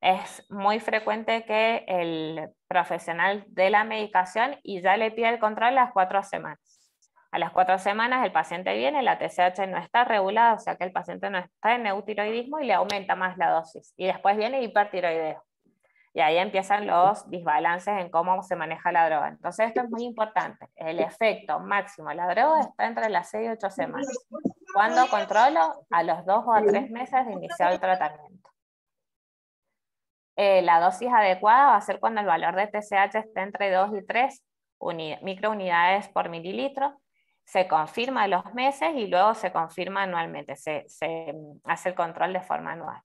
Speaker 3: Es muy frecuente que el profesional dé la medicación y ya le pide el control a las 4 semanas. A las 4 semanas el paciente viene, la TSH no está regulada, o sea que el paciente no está en eutiroidismo y le aumenta más la dosis. Y después viene hipertiroideo. Y ahí empiezan los desbalances en cómo se maneja la droga. Entonces esto es muy importante. El efecto máximo de la droga está entre las 6 y 8 semanas. ¿Cuándo controlo? A los 2 o a 3 meses de iniciar el tratamiento. La dosis adecuada va a ser cuando el valor de TSH esté entre 2 y 3 microunidades por mililitro. Se confirma a los meses y luego se confirma anualmente. Se hace el control de forma anual.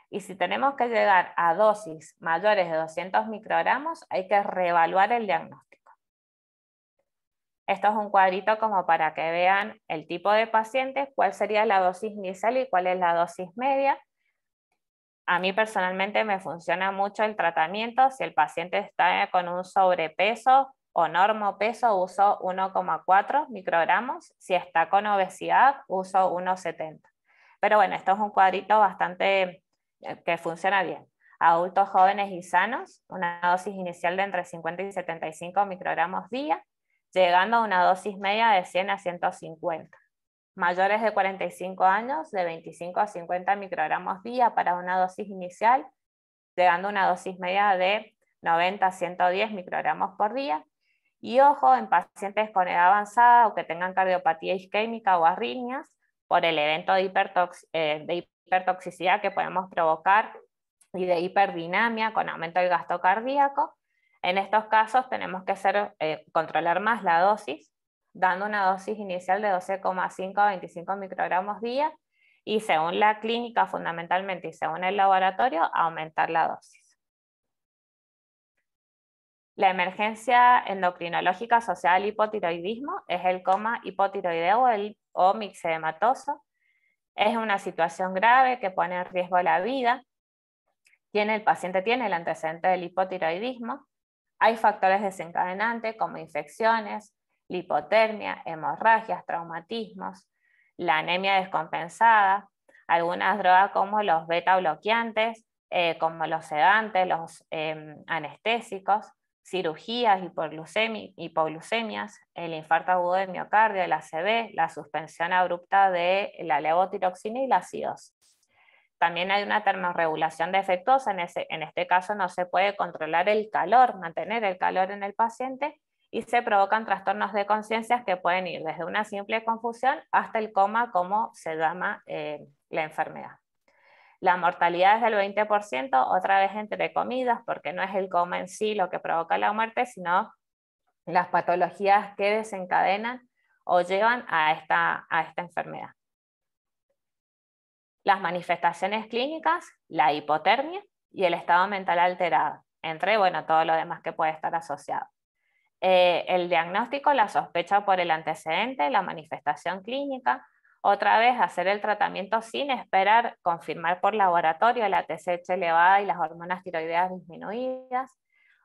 Speaker 3: Y si tenemos que llegar a dosis mayores de 200 microgramos, hay que reevaluar el diagnóstico. Esto es un cuadrito como para que vean el tipo de paciente, cuál sería la dosis inicial y cuál es la dosis media. A mí personalmente me funciona mucho el tratamiento. Si el paciente está con un sobrepeso o normopeso, uso 1,4 microgramos. Si está con obesidad, uso 1,70. Pero bueno, esto es un cuadrito bastante que funciona bien. Adultos jóvenes y sanos, una dosis inicial de entre 50 y 75 microgramos día, llegando a una dosis media de 100 a 150. Mayores de 45 años, de 25 a 50 microgramos día para una dosis inicial, llegando a una dosis media de 90 a 110 microgramos por día. Y ojo, en pacientes con edad avanzada o que tengan cardiopatía isquémica o arritmias, por el evento de hipertoxicidad que podemos provocar y de hiperdinamia con aumento del gasto cardíaco. En estos casos tenemos que controlar más la dosis, dando una dosis inicial de 12,5 a 25 microgramos día y según la clínica fundamentalmente y según el laboratorio, aumentar la dosis. La emergencia endocrinológica asociada al hipotiroidismo es el coma hipotiroideo o mixedematoso. Es una situación grave que pone en riesgo la vida. El paciente tiene el antecedente del hipotiroidismo. Hay factores desencadenantes como infecciones, lipotermia, hemorragias, traumatismos, la anemia descompensada, algunas drogas como los beta bloqueantes, como los sedantes, los anestésicos, cirugías, hipoglucemias, el infarto agudo de miocardio, el ACV, la suspensión abrupta de la levotiroxina y la acidosis. También hay una termorregulación defectuosa, en este caso no se puede controlar el calor, mantener el calor en el paciente y se provocan trastornos de conciencia que pueden ir desde una simple confusión hasta el coma, como se llama la enfermedad. La mortalidad es del 20%, otra vez entre comillas, porque no es el coma en sí lo que provoca la muerte, sino las patologías que desencadenan o llevan a esta enfermedad. Las manifestaciones clínicas, la hipotermia y el estado mental alterado, entre todo lo demás que puede estar asociado. El diagnóstico, la sospecha por el antecedente, la manifestación clínica, otra vez hacer el tratamiento sin esperar confirmar por laboratorio la TSH elevada y las hormonas tiroideas disminuidas.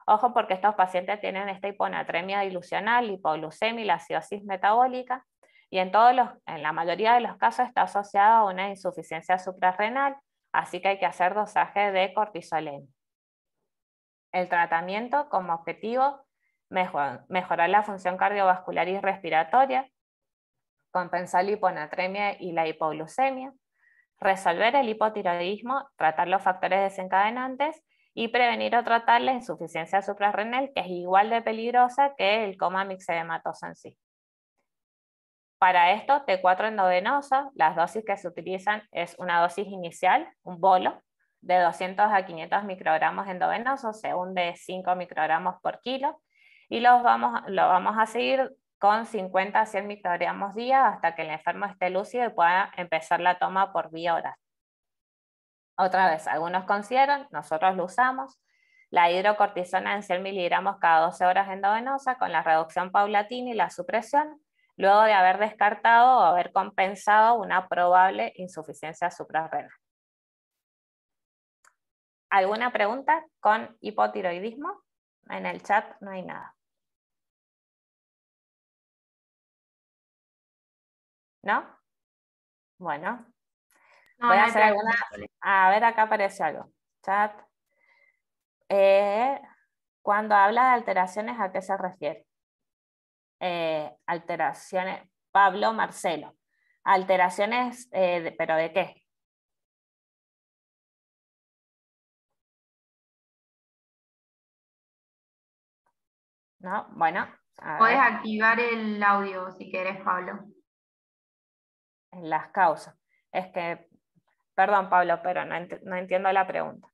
Speaker 3: Ojo porque estos pacientes tienen esta hiponatremia dilucional, hipoglucemia y la acidosis metabólica, y en la mayoría de los casos está asociado a una insuficiencia suprarrenal, así que hay que hacer dosaje de cortisoleno. El tratamiento como objetivo, mejorar la función cardiovascular y respiratoria, compensar la hiponatremia y la hipoglucemia, resolver el hipotiroidismo, tratar los factores desencadenantes y prevenir o tratar la insuficiencia suprarrenal, que es igual de peligrosa que el coma mixedematoso en sí. Para esto, T4 endovenosa, las dosis que se utilizan es una dosis inicial, un bolo, de 200 a 500 microgramos endovenosos, según de 5 microgramos por kilo, y lo vamos a seguir con 50 a 100 microgramos día hasta que el enfermo esté lúcido y pueda empezar la toma por vía oral. Otra vez, algunos consideran, nosotros lo usamos, la hidrocortisona en 100 miligramos cada 12 horas endovenosa con la reducción paulatina y la supresión, luego de haber descartado o haber compensado una probable insuficiencia suprarrenal. ¿Alguna pregunta con hipotiroidismo? En el chat no hay nada. ¿No? Bueno.
Speaker 2: No,
Speaker 3: Voy a
Speaker 2: no hay
Speaker 3: hacer alguna... A ver, acá aparece algo. Chat. Cuando habla de alteraciones, ¿a qué se refiere? Alteraciones... Pablo Marcelo. Alteraciones, ¿pero de qué? ¿No? Bueno, a
Speaker 2: Podés
Speaker 3: ver,
Speaker 2: activar el audio si querés, Pablo.
Speaker 3: en las causas. Es que, perdón Pablo, pero no entiendo la pregunta.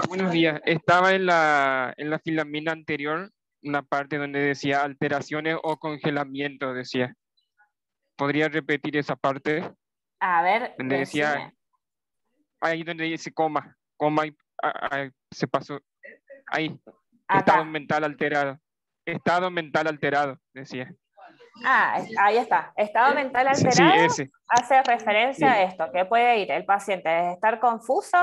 Speaker 1: Buenos días. Estaba en la filamina anterior, una parte donde decía alteraciones o congelamiento, decía. ¿Podría repetir esa parte?
Speaker 3: A ver,
Speaker 1: Donde decía,
Speaker 3: decime.
Speaker 1: ahí donde dice coma y se pasó. Ahí, estado
Speaker 3: Acá.
Speaker 1: mental alterado. Estado mental alterado, decía.
Speaker 3: Ah, ahí está. Estado mental
Speaker 1: Sí, sí,
Speaker 3: alterado
Speaker 1: ese.
Speaker 3: hace referencia a
Speaker 1: Sí.
Speaker 3: esto, que puede ir el paciente desde estar confuso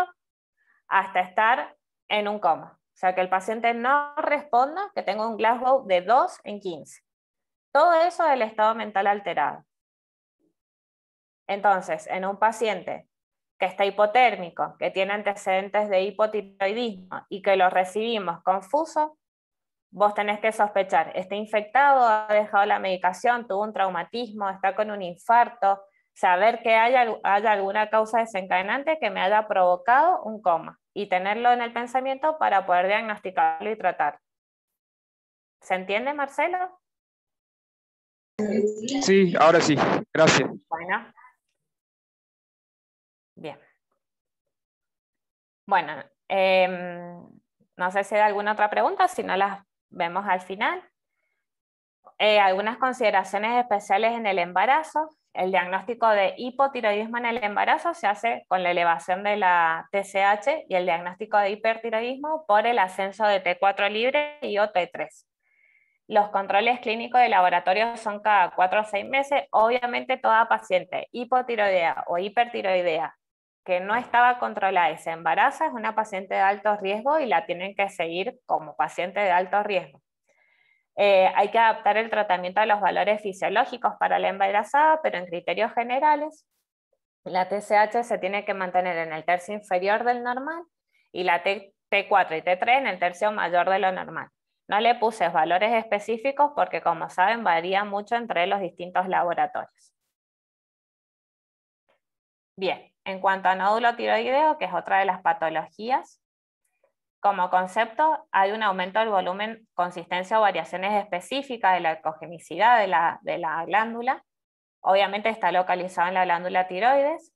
Speaker 3: hasta estar en un coma. O sea, que el paciente no responda, que tenga un Glasgow de 2 en 15. Todo eso es el estado mental alterado. Entonces, en un paciente que está hipotérmico, que tiene antecedentes de hipotiroidismo y que lo recibimos confuso, vos tenés que sospechar, está infectado, ha dejado la medicación, tuvo un traumatismo, está con un infarto, saber que haya alguna causa desencadenante que me haya provocado un coma y tenerlo en el pensamiento para poder diagnosticarlo y tratarlo. ¿Se entiende, Marcelo?
Speaker 1: Sí, ahora sí. Gracias.
Speaker 3: Bueno, bien. Bueno, no sé si hay alguna otra pregunta, si no las vemos al final. Algunas consideraciones especiales en el embarazo. El diagnóstico de hipotiroidismo en el embarazo se hace con la elevación de la TSH y el diagnóstico de hipertiroidismo por el ascenso de T4 libre y o T3. Los controles clínicos de laboratorio son cada 4 o 6 meses. Obviamente toda paciente hipotiroidea o hipertiroidea que no estaba controlada y se embaraza es una paciente de alto riesgo y la tienen que seguir como paciente de alto riesgo. Hay que adaptar el tratamiento a los valores fisiológicos para la embarazada, pero en criterios generales, la TSH se tiene que mantener en el tercio inferior del normal y la T4 y T3 en el tercio mayor de lo normal. No le puse valores específicos porque, como saben, varía mucho entre los distintos laboratorios. Bien, en cuanto a nódulo tiroideo, que es otra de las patologías, como concepto, hay un aumento del volumen, consistencia o variaciones específicas de la ecogenicidad de la glándula. Obviamente está localizado en la glándula tiroides.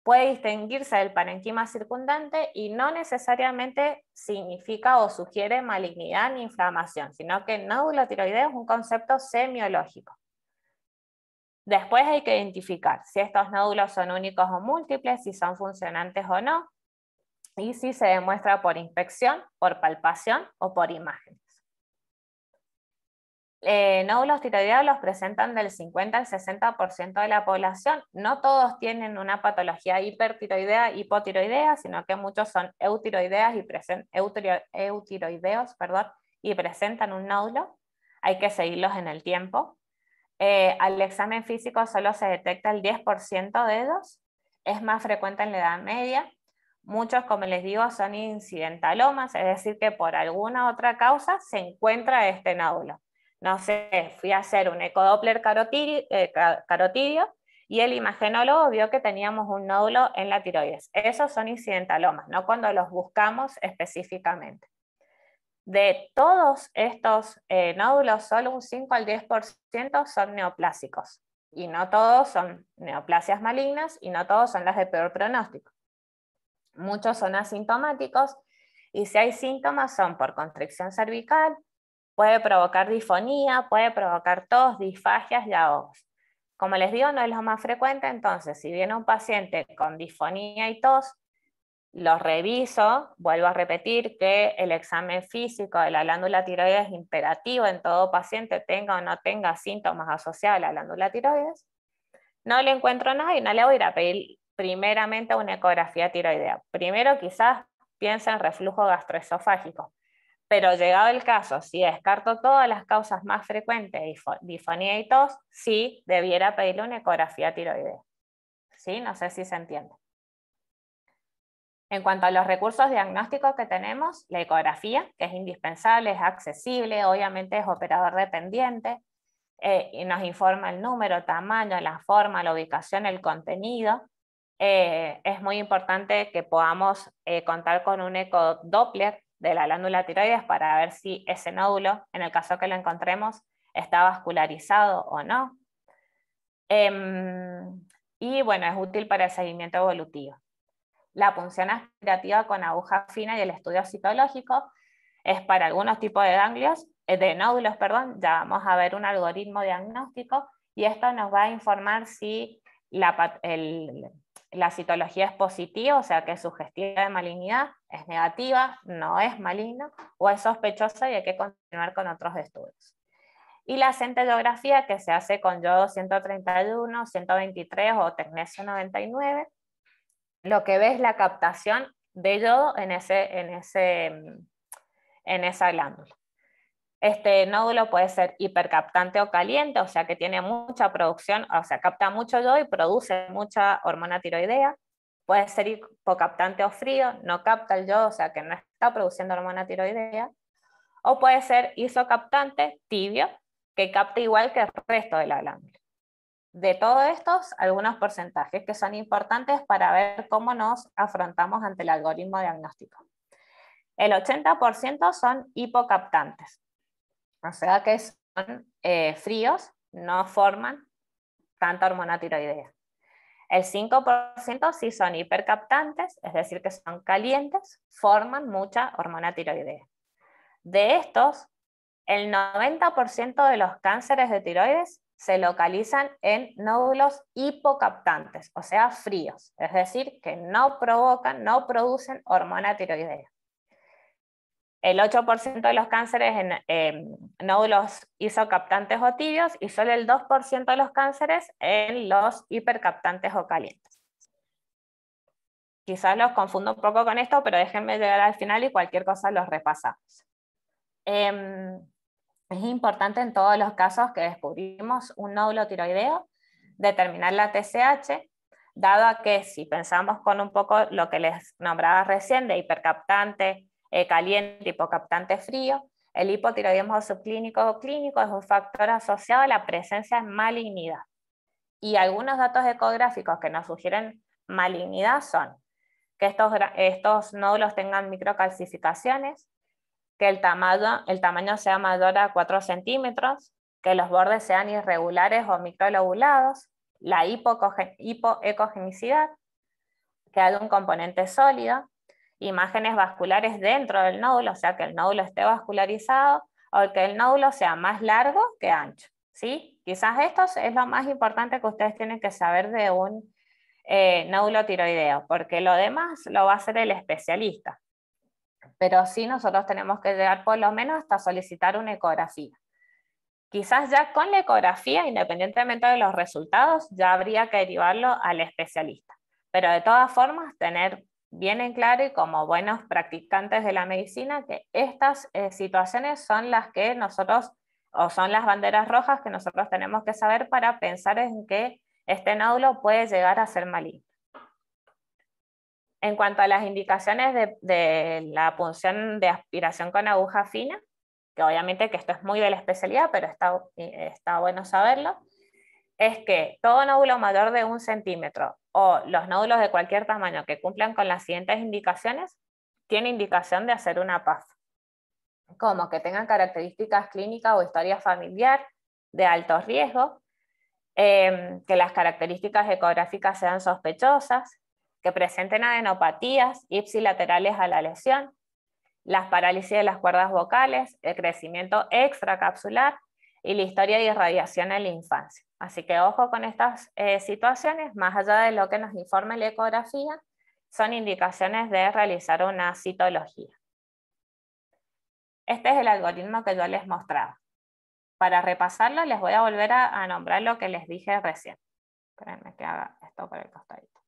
Speaker 3: Puede distinguirse del parenquima circundante y no necesariamente significa o sugiere malignidad ni inflamación, sino que nódulo tiroideo es un concepto semiológico. Después hay que identificar si estos nódulos son únicos o múltiples, si son funcionantes o no, y si se demuestra por inspección, por palpación o por imágenes. Nódulos tiroideos los presentan del 50 al 60% de la población. No todos tienen una patología hipertiroidea, hipotiroidea, sino que muchos son eutiroideas y eutiroideos, y presentan un nódulo. Hay que seguirlos en el tiempo. Al examen físico solo se detecta el 10% de ellos. Es más frecuente en la edad media. Muchos, como les digo, son incidentalomas, es decir, que por alguna otra causa se encuentra este nódulo. No sé, fui a hacer un ecodoppler carotidio y el imagenólogo vio que teníamos un nódulo en la tiroides. Esos son incidentalomas, no cuando los buscamos específicamente. De todos estos nódulos, solo un 5 al 10% son neoplásicos. Y no todos son neoplasias malignas y no todos son las de peor pronóstico. Muchos son asintomáticos y si hay síntomas son por constricción cervical, puede provocar disfonía, puede provocar tos, disfagias y ahogos. Como les digo, no es lo más frecuente, entonces si viene un paciente con disfonía y tos, lo reviso, vuelvo a repetir que el examen físico de la glándula tiroides es imperativo en todo paciente, tenga o no tenga síntomas asociados a la glándula tiroides. No le encuentro nada y no le voy a ir a pedir primeramente una ecografía tiroidea. Primero quizás piensa en reflujo gastroesofágico, pero llegado el caso, si descarto todas las causas más frecuentes, disfonía y tos, sí debiera pedirle una ecografía tiroidea. ¿Sí? No sé si se entiende. En cuanto a los recursos diagnósticos que tenemos, la ecografía, que es indispensable, es accesible, obviamente es operador dependiente, y nos informa el número, tamaño, la forma, la ubicación, el contenido. es muy importante que podamos contar con un ecodoppler de la glándula tiroides para ver si ese nódulo, en el caso que lo encontremos, está vascularizado o no. Y bueno, es útil para el seguimiento evolutivo. La punción aspirativa con aguja fina y el estudio citológico es para algunos tipos de ganglios, de nódulos, perdón. Ya vamos a ver un algoritmo diagnóstico y esto nos va a informar si la citología es positiva, o sea que sugestiva de malignidad, es negativa, no es maligno, o es sospechosa y hay que continuar con otros estudios. Y la centellografía, que se hace con yodo 131, 123 o tecnesio 99, lo que ve es la captación de yodo en esa glándula. Este nódulo puede ser hipercaptante o caliente, o sea que tiene mucha producción, o sea, capta mucho yodo y produce mucha hormona tiroidea. Puede ser hipocaptante o frío, no capta el yodo, o sea que no está produciendo hormona tiroidea. O puede ser isocaptante, tibio, que capta igual que el resto de la glándula. De todos estos, algunos porcentajes que son importantes para ver cómo nos afrontamos ante el algoritmo diagnóstico. El 80% son hipocaptantes, o sea que son fríos, no forman tanta hormona tiroidea. El 5% sí son hipercaptantes, es decir que son calientes, forman mucha hormona tiroidea. De estos, el 90% de los cánceres de tiroides se localizan en nódulos hipocaptantes, o sea, fríos, es decir, que no producen hormona tiroidea. El 8% de los cánceres en nódulos isocaptantes o tibios y solo el 2% de los cánceres en los hipercaptantes o calientes. Quizás los confundo un poco con esto, pero déjenme llegar al final y cualquier cosa los repasamos. Es importante en todos los casos que descubrimos un nódulo tiroideo determinar la TSH, dado a que si pensamos con un poco lo que les nombraba recién de hipercaptante, caliente, hipocaptante frío, el hipotiroidismo subclínico o clínico es un factor asociado a la presencia de malignidad. Y algunos datos ecográficos que nos sugieren malignidad son que estos nódulos tengan microcalcificaciones, que el tamaño sea mayor a 4 centímetros, que los bordes sean irregulares o microlobulados, la hipoecogenicidad, que haya un componente sólido, imágenes vasculares dentro del nódulo, o sea que el nódulo esté vascularizado, o que el nódulo sea más largo que ancho, ¿sí? Quizás esto es lo más importante que ustedes tienen que saber de un nódulo tiroideo, porque lo demás lo va a hacer el especialista. Pero sí nosotros tenemos que llegar por lo menos hasta solicitar una ecografía. Quizás ya con la ecografía, independientemente de los resultados, ya habría que derivarlo al especialista. Pero de todas formas, tener bien en claro y como buenos practicantes de la medicina, que estas situaciones son las que nosotros, o son las banderas rojas que nosotros tenemos que saber para pensar en que este nódulo puede llegar a ser maligno. En cuanto a las indicaciones de la punción de aspiración con aguja fina, que obviamente que esto es muy de la especialidad, pero está bueno saberlo, es que todo nódulo mayor de 1 centímetro o los nódulos de cualquier tamaño que cumplan con las siguientes indicaciones, tiene indicación de hacer una PAF, como que tengan características clínicas o historia familiar de alto riesgo, que las características ecográficas sean sospechosas, que presenten adenopatías ipsilaterales a la lesión, las parálisis de las cuerdas vocales, el crecimiento extracapsular y la historia de irradiación en la infancia. Así que ojo con estas situaciones, más allá de lo que nos informe la ecografía, son indicaciones de realizar una citología. Este es el algoritmo que yo les mostraba. Para repasarlo les voy a volver a nombrar lo que les dije recién. Espérenme que haga esto por el costadito.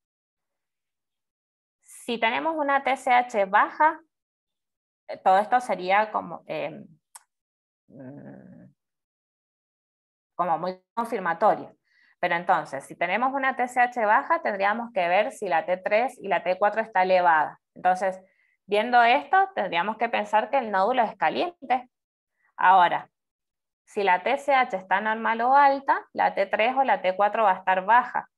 Speaker 3: Si tenemos una TSH baja, todo esto sería como muy confirmatorio. Pero entonces, si tenemos una TSH baja, tendríamos que ver si la T3 y la T4 está elevada. Entonces, viendo esto, tendríamos que pensar que el nódulo es caliente. Ahora, si la TSH está normal o alta, la T3 o la T4 va a estar baja.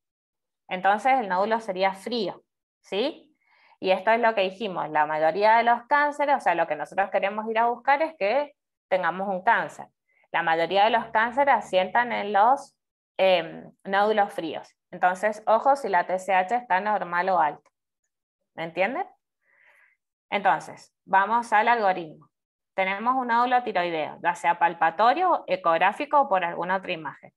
Speaker 3: Entonces el nódulo sería frío, ¿sí? Y esto es lo que dijimos, la mayoría de los cánceres, o sea, lo que nosotros queremos ir a buscar es que tengamos un cáncer. La mayoría de los cánceres asientan en los nódulos fríos. Entonces, ojo si la TSH está normal o alta. ¿Me entienden? Entonces, vamos al algoritmo. Tenemos un nódulo tiroideo, ya sea palpatorio, ecográfico o por alguna otra imagen.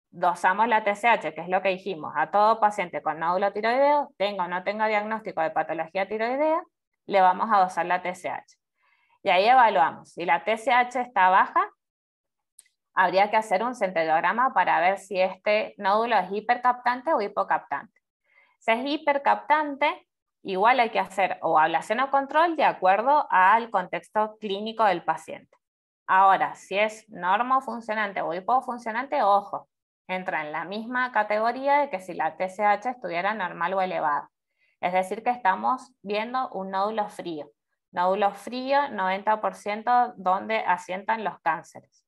Speaker 3: Dosamos la TSH, que es lo que dijimos, a todo paciente con nódulo tiroideo, tenga o no tenga diagnóstico de patología tiroidea, le vamos a dosar la TSH. Y ahí evaluamos. Si la TSH está baja, habría que hacer un centellograma para ver si este nódulo es hipercaptante o hipocaptante. Si es hipercaptante, igual hay que hacer o ablación o control de acuerdo al contexto clínico del paciente. Ahora, si es normofuncionante o hipofuncionante, ojo, entra en la misma categoría de que si la TSH estuviera normal o elevada. Es decir, que estamos viendo un nódulo frío. Nódulo frío, 90% donde asientan los cánceres.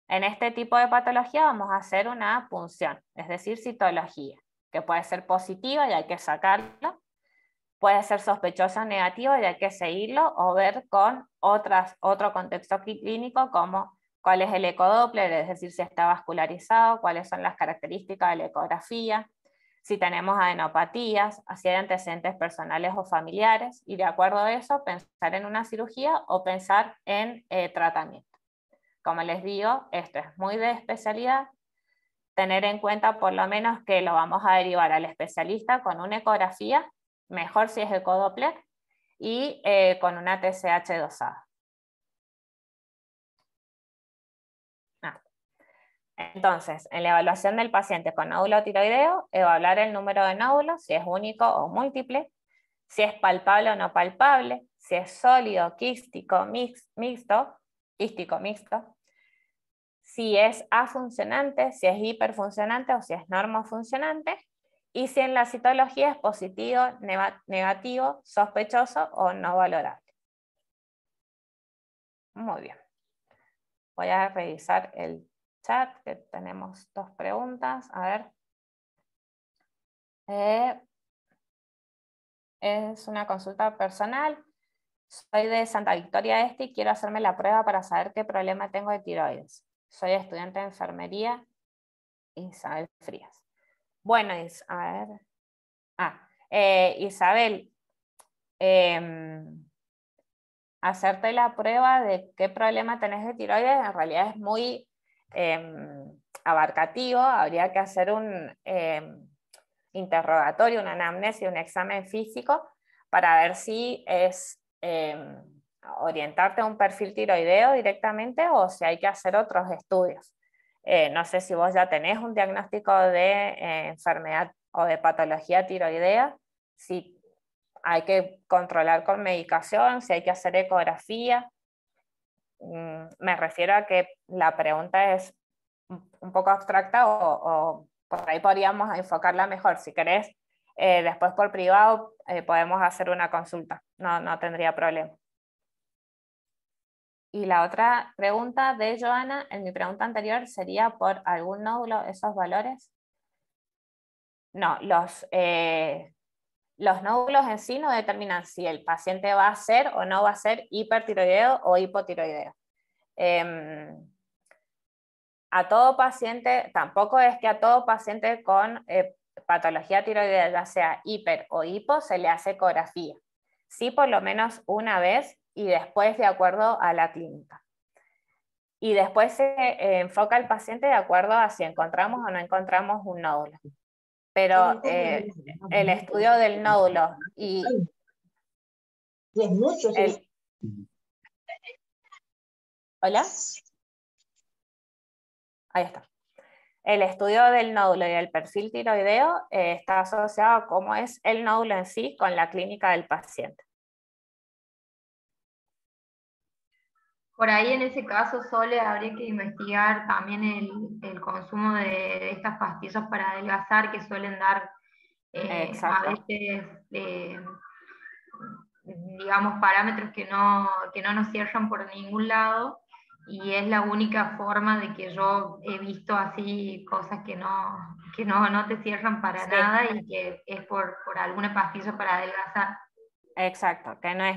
Speaker 3: En este tipo de patología vamos a hacer una punción, es decir, citología, que puede ser positiva y hay que sacarlo, puede ser sospechoso o negativo y hay que seguirlo o ver con otro contexto clínico como cuál es el ecodoppler, es decir, si está vascularizado, cuáles son las características de la ecografía, si tenemos adenopatías, si hay antecedentes personales o familiares, y de acuerdo a eso pensar en una cirugía o pensar en tratamiento. Como les digo, esto es muy de especialidad, tener en cuenta por lo menos que lo vamos a derivar al especialista con una ecografía, mejor si es ecodoppler, y con una TSH dosada. Entonces, en la evaluación del paciente con nódulo tiroideo, evaluar el número de nódulos, si es único o múltiple, si es palpable o no palpable, si es sólido, quístico, mixto, si es afuncionante, si es hiperfuncionante o si es normofuncionante, y si en la citología es positivo, negativo, sospechoso o no valorable. Muy bien. Voy a revisar el chat, que tenemos 2 preguntas. A ver. Es una consulta personal. Soy de Santa Victoria Este y quiero hacerme la prueba para saber qué problema tengo de tiroides. Soy estudiante de enfermería, Isabel Frías. Bueno, a ver. Isabel, hacerte la prueba de qué problema tenés de tiroides en realidad es muy abarcativo. Habría que hacer un interrogatorio, una anamnesis, un examen físico para ver si es orientarte a un perfil tiroideo directamente o si hay que hacer otros estudios. No sé si vos ya tenés un diagnóstico de enfermedad o de patología tiroidea, si hay que controlar con medicación, si hay que hacer ecografía. Me refiero a que la pregunta es un poco abstracta o por ahí podríamos enfocarla mejor. Si querés, después por privado podemos hacer una consulta, no tendría problema. Y la otra pregunta de Joana, en mi pregunta anterior, sería por algún nódulo esos valores. No, los nódulos en sí no determinan si el paciente va a ser o no va a ser hipertiroideo o hipotiroideo. A todo paciente, tampoco es que a todo paciente con patología tiroidea, ya sea hiper o hipo, se le hace ecografía. Sí, por lo menos una vez y después de acuerdo a la clínica. Y después se enfoca el paciente de acuerdo a si encontramos o no encontramos un nódulo. Pero el estudio del nódulo y ¿Hola? Ahí está. El estudio del nódulo y el perfil tiroideo está asociado a cómo es el nódulo en sí con la clínica del paciente.
Speaker 2: Por ahí en ese caso, Sole, habría que investigar también el consumo de estas pastillas para adelgazar que suelen dar a veces, digamos, parámetros que no nos cierran por ningún lado. y es la única forma de que yo he visto así cosas que no te cierran para
Speaker 3: Sí.
Speaker 2: nada y que es por alguna pastilla para adelgazar.
Speaker 3: Exacto, que no es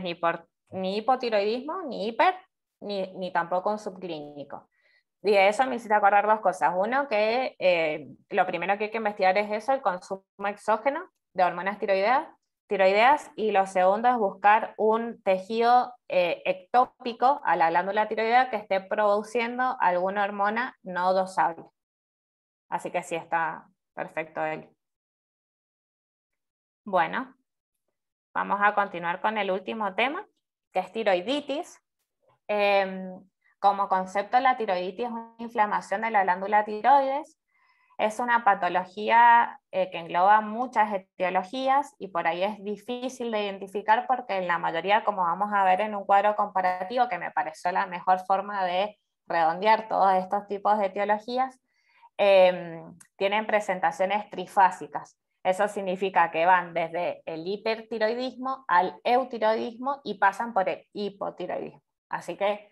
Speaker 3: ni hipotiroidismo, ni hiper, ni tampoco un subclínico. Y de eso me hiciste acordar dos cosas. Uno, que lo primero que hay que investigar es eso, el consumo exógeno de hormonas tiroideas, y lo segundo es buscar un tejido ectópico a la glándula tiroidea que esté produciendo alguna hormona no dosable. Así que sí, está perfecto él. Bueno, vamos a continuar con el último tema, que es tiroiditis. Como concepto, la tiroiditis es una inflamación de la glándula tiroides. Es una patología que engloba muchas etiologías y por ahí es difícil de identificar porque en la mayoría, como vamos a ver en un cuadro comparativo, que me pareció la mejor forma de redondear todos estos tipos de etiologías, tienen presentaciones trifásicas. Eso significa que van desde el hipertiroidismo al eutiroidismo y pasan por el hipotiroidismo. Así que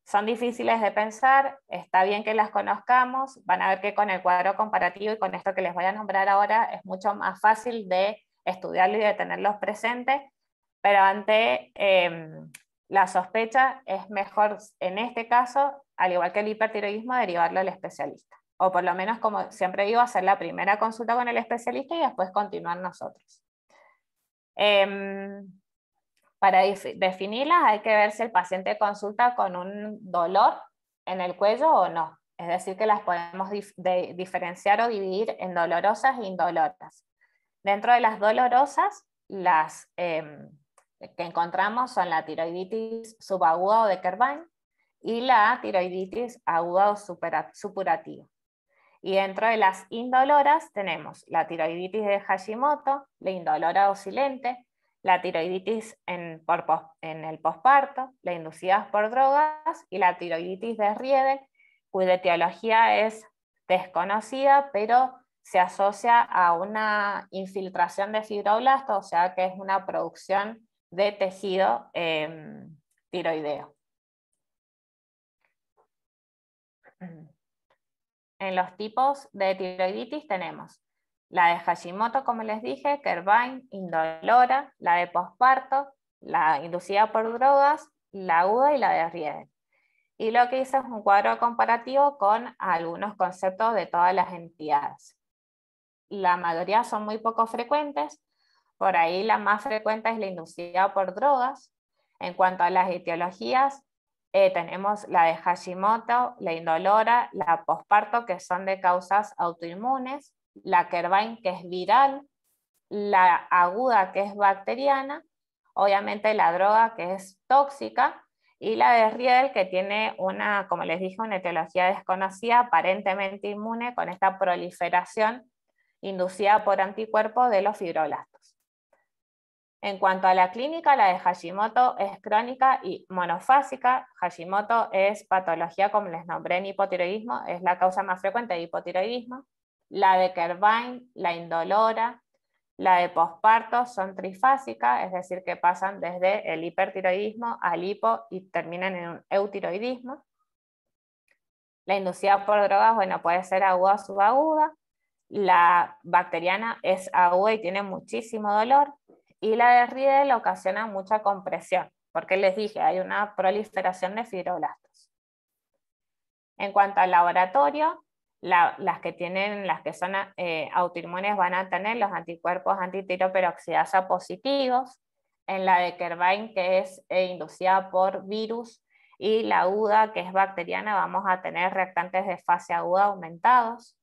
Speaker 3: son difíciles de pensar, está bien que las conozcamos, van a ver que con el cuadro comparativo y con esto que les voy a nombrar ahora es mucho más fácil de estudiarlo y de tenerlos presentes, pero ante la sospecha es mejor en este caso, al igual que el hipertiroidismo, derivarlo al especialista. O por lo menos, como siempre digo, hacer la primera consulta con el especialista y después continuar nosotros. Para definirlas hay que ver si el paciente consulta con un dolor en el cuello o no. Es decir, que las podemos diferenciar o dividir en dolorosas e indoloras. Dentro de las dolorosas, las que encontramos son la tiroiditis subaguda o de Kervin y la tiroiditis aguda o supurativa. Y dentro de las indoloras tenemos la tiroiditis de Hashimoto, la indolora o silente, la tiroiditis en el posparto, la inducida por drogas y la tiroiditis de Riedel, cuya etiología es desconocida, pero se asocia a una infiltración de fibroblastos, o sea que es una producción de tejido tiroideo. En los tipos de tiroiditis tenemos la de Hashimoto, como les dije, Kervin, indolora, la de posparto, la inducida por drogas, la aguda y la de Riedel. Y lo que hice es un cuadro comparativo con algunos conceptos de todas las entidades. La mayoría son muy poco frecuentes, por ahí la más frecuente es la inducida por drogas. En cuanto a las etiologías, tenemos la de Hashimoto, la indolora, la posparto, que son de causas autoinmunes, la Kervin, que es viral, la aguda, que es bacteriana, obviamente la droga, que es tóxica, y la de Riedel, que tiene una, como les dije, una etiología desconocida, aparentemente inmune, con esta proliferación inducida por anticuerpos de los fibroblastos. En cuanto a la clínica, la de Hashimoto es crónica y monofásica. Hashimoto es patología, como les nombré, en hipotiroidismo, es la causa más frecuente de hipotiroidismo. La de Kervin, la indolora, la de posparto son trifásicas, es decir, que pasan desde el hipertiroidismo al hipo y terminan en un eutiroidismo. La inducida por drogas, bueno, puede ser aguda o subaguda. La bacteriana es aguda y tiene muchísimo dolor. Y la de Riedel ocasiona mucha compresión, porque les dije, hay una proliferación de fibroblastos. En cuanto al laboratorio, las que son autoinmunes van a tener los anticuerpos antitiroperoxidasa positivos. En la de Kervin, que es inducida por virus, y la aguda, que es bacteriana, vamos a tener reactantes de fase aguda aumentados.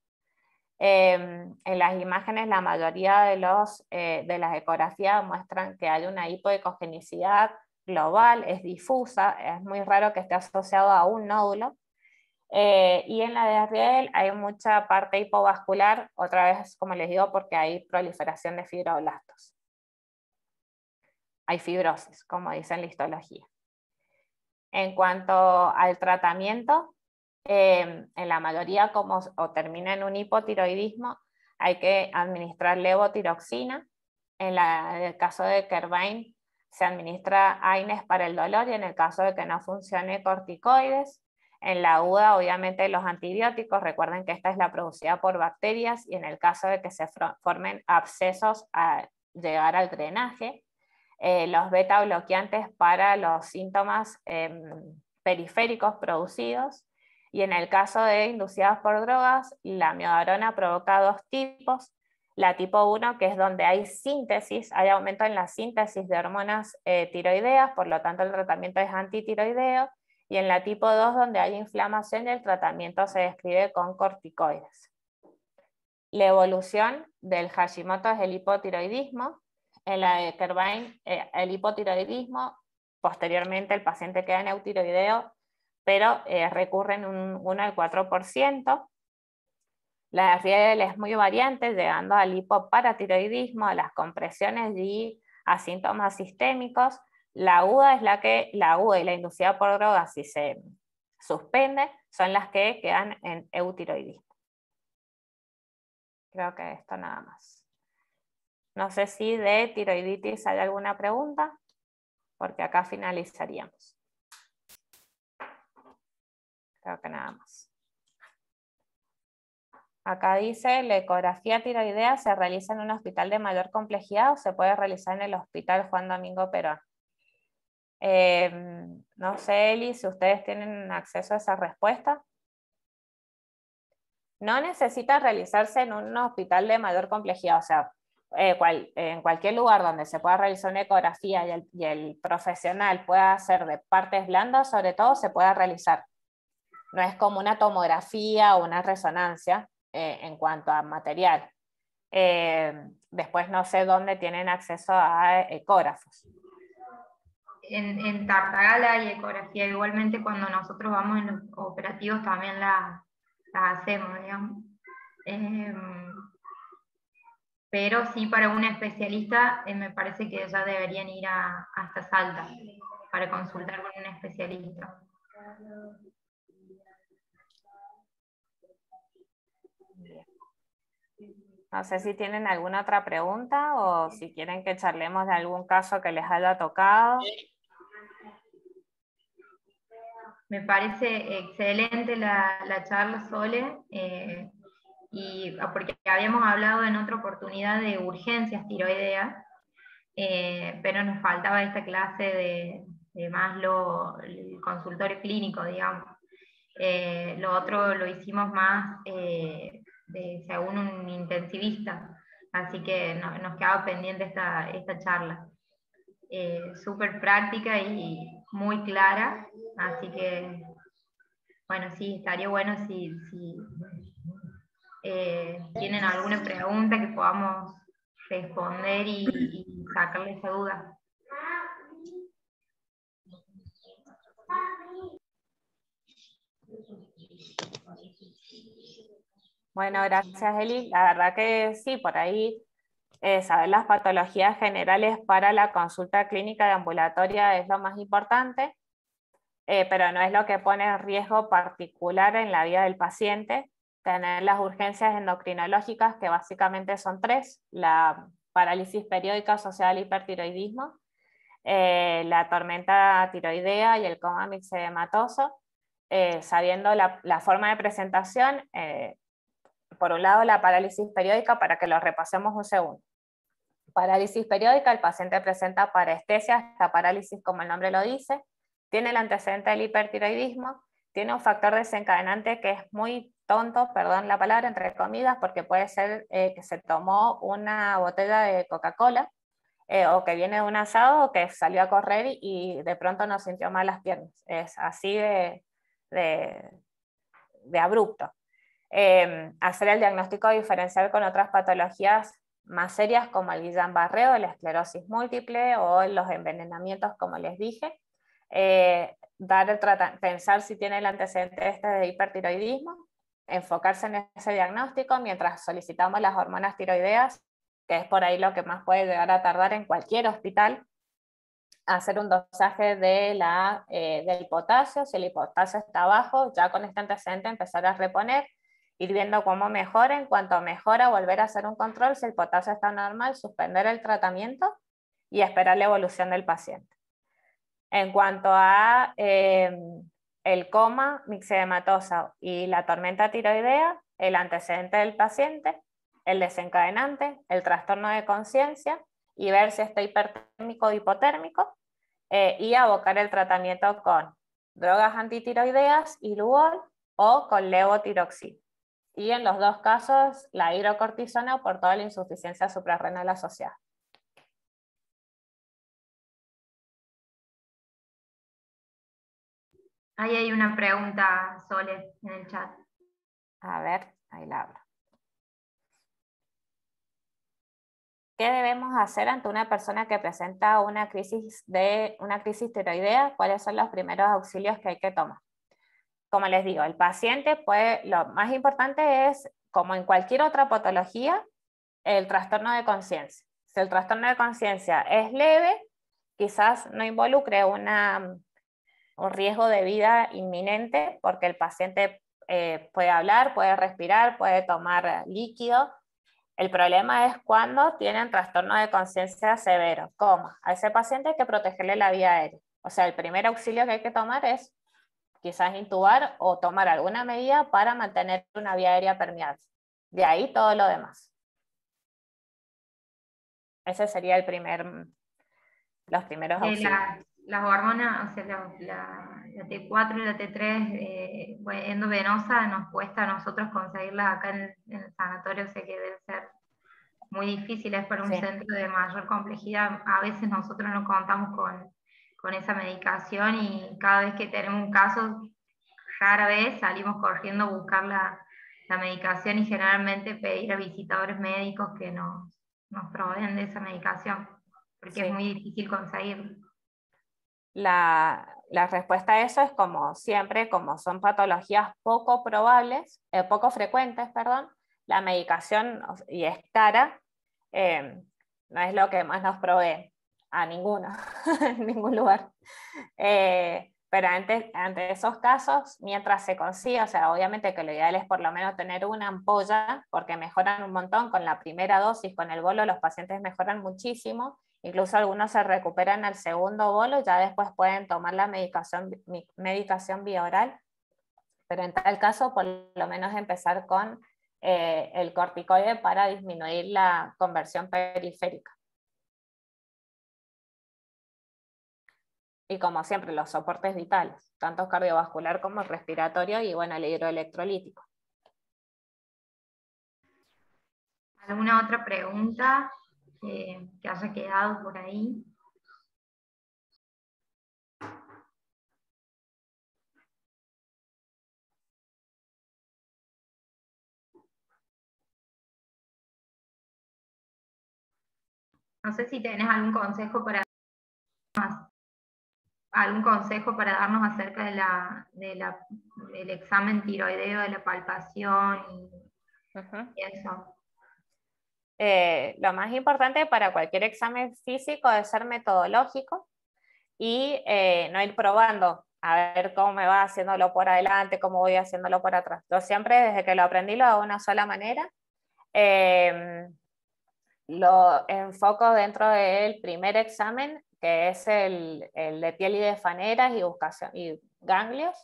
Speaker 3: En las imágenes, la mayoría de las ecografías muestran que hay una hipoecogenicidad global, es difusa, es muy raro que esté asociado a un nódulo. Y en la de Riedel hay mucha parte hipovascular, otra vez, como les digo, porque hay proliferación de fibroblastos. Hay fibrosis, como dice en la histología. En cuanto al tratamiento, en la mayoría, o termina en un hipotiroidismo, hay que administrar levotiroxina. En el caso de Kervin se administra AINES para el dolor y en el caso de que no funcione, corticoides. En la aguda, obviamente, los antibióticos, recuerden que esta es la producida por bacterias, y en el caso de que se formen abscesos a llegar al drenaje, los beta bloqueantes para los síntomas periféricos producidos, y en el caso de inducidas por drogas, la miodarona provoca dos tipos. La tipo 1, que es donde hay síntesis, hay aumento en la síntesis de hormonas tiroideas, por lo tanto el tratamiento es antitiroideo, y en la tipo 2, donde hay inflamación, y el tratamiento se describe con corticoides. La evolución del Hashimoto es el hipotiroidismo. En la de Kerbein, el hipotiroidismo, posteriormente el paciente queda en eutiroideo, pero recurre en un 1 al 4%. La Riedel es muy variante, llegando al hipoparatiroidismo, a las compresiones y a síntomas sistémicos. La aguda es la aguda y la inducida por drogas, si se suspende, son las que quedan en eutiroidismo. Creo que esto nada más. No sé si de tiroiditis hay alguna pregunta, porque acá finalizaríamos. Creo que nada más. Acá dice, ¿la ecografía tiroidea se realiza en un hospital de mayor complejidad o se puede realizar en el hospital Juan Domingo Perón? No sé, Eli, si ustedes tienen acceso a esa respuesta. No necesita realizarse en un hospital de mayor complejidad, o sea, en cualquier lugar donde se pueda realizar una ecografía y el profesional pueda hacer de partes blandas, sobre todo, se pueda realizar. No es como una tomografía o una resonancia en cuanto a material. Después no sé dónde tienen acceso a ecógrafos.
Speaker 2: En Tartagala hay ecografía, igualmente cuando nosotros vamos en los operativos también la hacemos, digamos. Pero sí, para un especialista me parece que ya deberían ir hasta Salta para consultar con un especialista.
Speaker 3: No sé si tienen alguna otra pregunta o si quieren que charlemos de algún caso que les haya tocado.
Speaker 2: Me parece excelente la charla, Sole, y porque habíamos hablado en otra oportunidad de urgencias tiroideas, pero nos faltaba esta clase de más el consultorio clínico, digamos. Lo otro lo hicimos más según un intensivista, así que nos quedaba pendiente esta charla. Súper práctica y muy clara, así que, bueno, sí, estaría bueno si tienen alguna pregunta que podamos responder y sacarle esa duda.
Speaker 3: Bueno, gracias, Eli. La verdad que sí, por ahí saber las patologías generales para la consulta clínica de ambulatoria es lo más importante, pero no es lo que pone en riesgo particular en la vida del paciente. Tener las urgencias endocrinológicas, que básicamente son 3, la parálisis periódica asociada al hipertiroidismo, la tormenta tiroidea y el coma mixedematoso, sabiendo la forma de presentación. Por un lado, la parálisis periódica, para que lo repasemos un segundo. Parálisis periódica, el paciente presenta parestesia, esta parálisis como el nombre lo dice, tiene el antecedente del hipertiroidismo, tiene un factor desencadenante que es muy tonto, perdón la palabra, entre comillas, porque puede ser que se tomó una botella de Coca-Cola, o que viene de un asado, o que salió a correr y de pronto no sintió mal las piernas. Es así de abrupto. Hacer el diagnóstico diferencial con otras patologías más serias como el Guillain-Barré, la esclerosis múltiple o los envenenamientos, como les dije. Pensar si tiene el antecedente de hipertiroidismo, enfocarse en ese diagnóstico mientras solicitamos las hormonas tiroideas, que es por ahí lo que más puede llegar a tardar en cualquier hospital. Hacer un dosaje del potasio, si el potasio está bajo, ya con este antecedente empezar a reponer, ir viendo cómo mejora. En cuanto mejora, volver a hacer un control. Si el potasio está normal, suspender el tratamiento y esperar la evolución del paciente. En cuanto a el coma, mixedematosa y la tormenta tiroidea, el antecedente del paciente, el desencadenante, el trastorno de conciencia y ver si está hipertérmico o hipotérmico, y abocar el tratamiento con drogas antitiroideas, Ilugol, o con levotiroxina. Y en los dos casos, la hidrocortisona por toda la insuficiencia suprarrenal asociada.
Speaker 2: Ahí hay una pregunta, Sole, en el chat.
Speaker 3: A ver, ahí la abro. ¿Qué debemos hacer ante una persona que presenta una crisis tiroidea? ¿Cuáles son los primeros auxilios que hay que tomar? Como les digo, el paciente lo más importante es, como en cualquier otra patología, el trastorno de conciencia. Si el trastorno de conciencia es leve, quizás no involucre un riesgo de vida inminente, porque el paciente puede hablar, puede respirar, puede tomar líquido. El problema es cuando tienen trastorno de conciencia severo. ¿Cómo? A ese paciente hay que protegerle la vía aérea. O sea, el primer auxilio que hay que tomar es quizás intubar o tomar alguna medida para mantener una vía aérea permeable. De ahí todo lo demás. Ese sería los primeros auxilios.
Speaker 2: Las hormonas, o sea, la T4 y la T3 endovenosa nos cuesta a nosotros conseguirlas acá en el sanatorio, sé que debe ser muy difícil, es para un centro de mayor complejidad. A veces nosotros no contamos con esa medicación y cada vez que tenemos un caso, rara vez salimos corriendo a buscar la medicación y generalmente pedir a visitadores médicos que nos proveen de esa medicación, porque es muy difícil conseguirlo.
Speaker 3: La respuesta a eso es como siempre, como son patologías poco frecuentes, la medicación, y es cara, no es lo que más nos provee a ninguno, en ningún lugar. Pero ante esos casos, mientras se consigue, o sea, obviamente que lo ideal es por lo menos tener una ampolla, porque mejoran un montón con la primera dosis, con el bolo los pacientes mejoran muchísimo, incluso algunos se recuperan al segundo bolo, ya después pueden tomar la medicación vía oral, pero en tal caso por lo menos empezar con el corticoide para disminuir la conversión periférica. Y como siempre, los soportes vitales, tanto cardiovascular como respiratorio y bueno, el hidroelectrolítico.
Speaker 2: ¿Alguna otra pregunta que haya quedado por ahí? No sé si tenés algún consejo para darnos acerca del examen tiroideo, de la palpación y eso.
Speaker 3: Lo más importante para cualquier examen físico es ser metodológico y no ir probando a ver cómo me va haciéndolo por adelante, cómo voy haciéndolo por atrás. Yo siempre, desde que lo aprendí, lo hago de una sola manera. Lo enfoco dentro del primer examen, que es el de piel y de faneras y ganglios.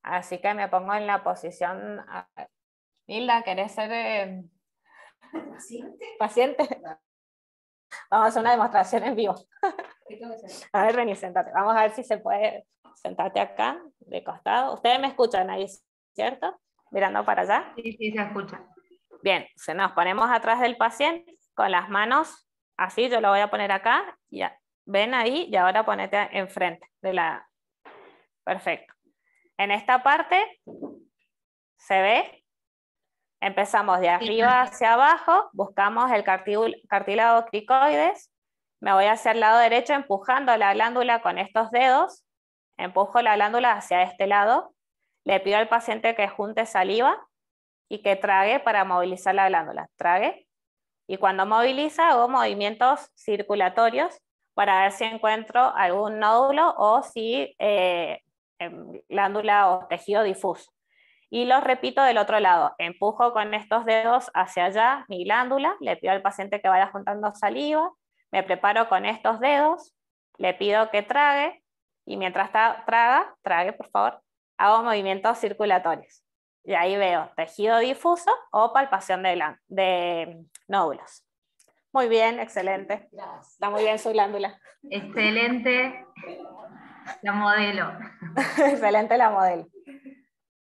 Speaker 3: Así que me pongo en la posición... Nilda, ¿querés ser paciente? Vamos a hacer una demostración en vivo. A ver, vení, sentate. Vamos a ver si se puede. Sentate acá, de costado. Ustedes me escuchan ahí, ¿cierto? Mirando para allá.
Speaker 2: Sí, sí, se escucha.
Speaker 3: Bien, nos ponemos atrás del paciente con las manos así, yo lo voy a poner acá, ya. Ven ahí y ahora ponete enfrente de la... Perfecto. En esta parte, ¿se ve? Empezamos de arriba hacia abajo, buscamos el cartílago cricoides, me voy hacia el lado derecho empujando la glándula con estos dedos, empujo la glándula hacia este lado, le pido al paciente que junte saliva y que trague para movilizar la glándula. Trague. Y cuando moviliza hago movimientos circulatorios para ver si encuentro algún nódulo o si glándula o tejido difuso. Y lo repito del otro lado. Empujo con estos dedos hacia allá mi glándula, le pido al paciente que vaya juntando saliva, me preparo con estos dedos, le pido que trague y mientras trague, por favor, hago movimientos circulatorios. Y ahí veo tejido difuso o palpación de nódulos. Muy bien, excelente. Está muy bien su glándula.
Speaker 2: Excelente la modelo.
Speaker 3: Excelente la modelo.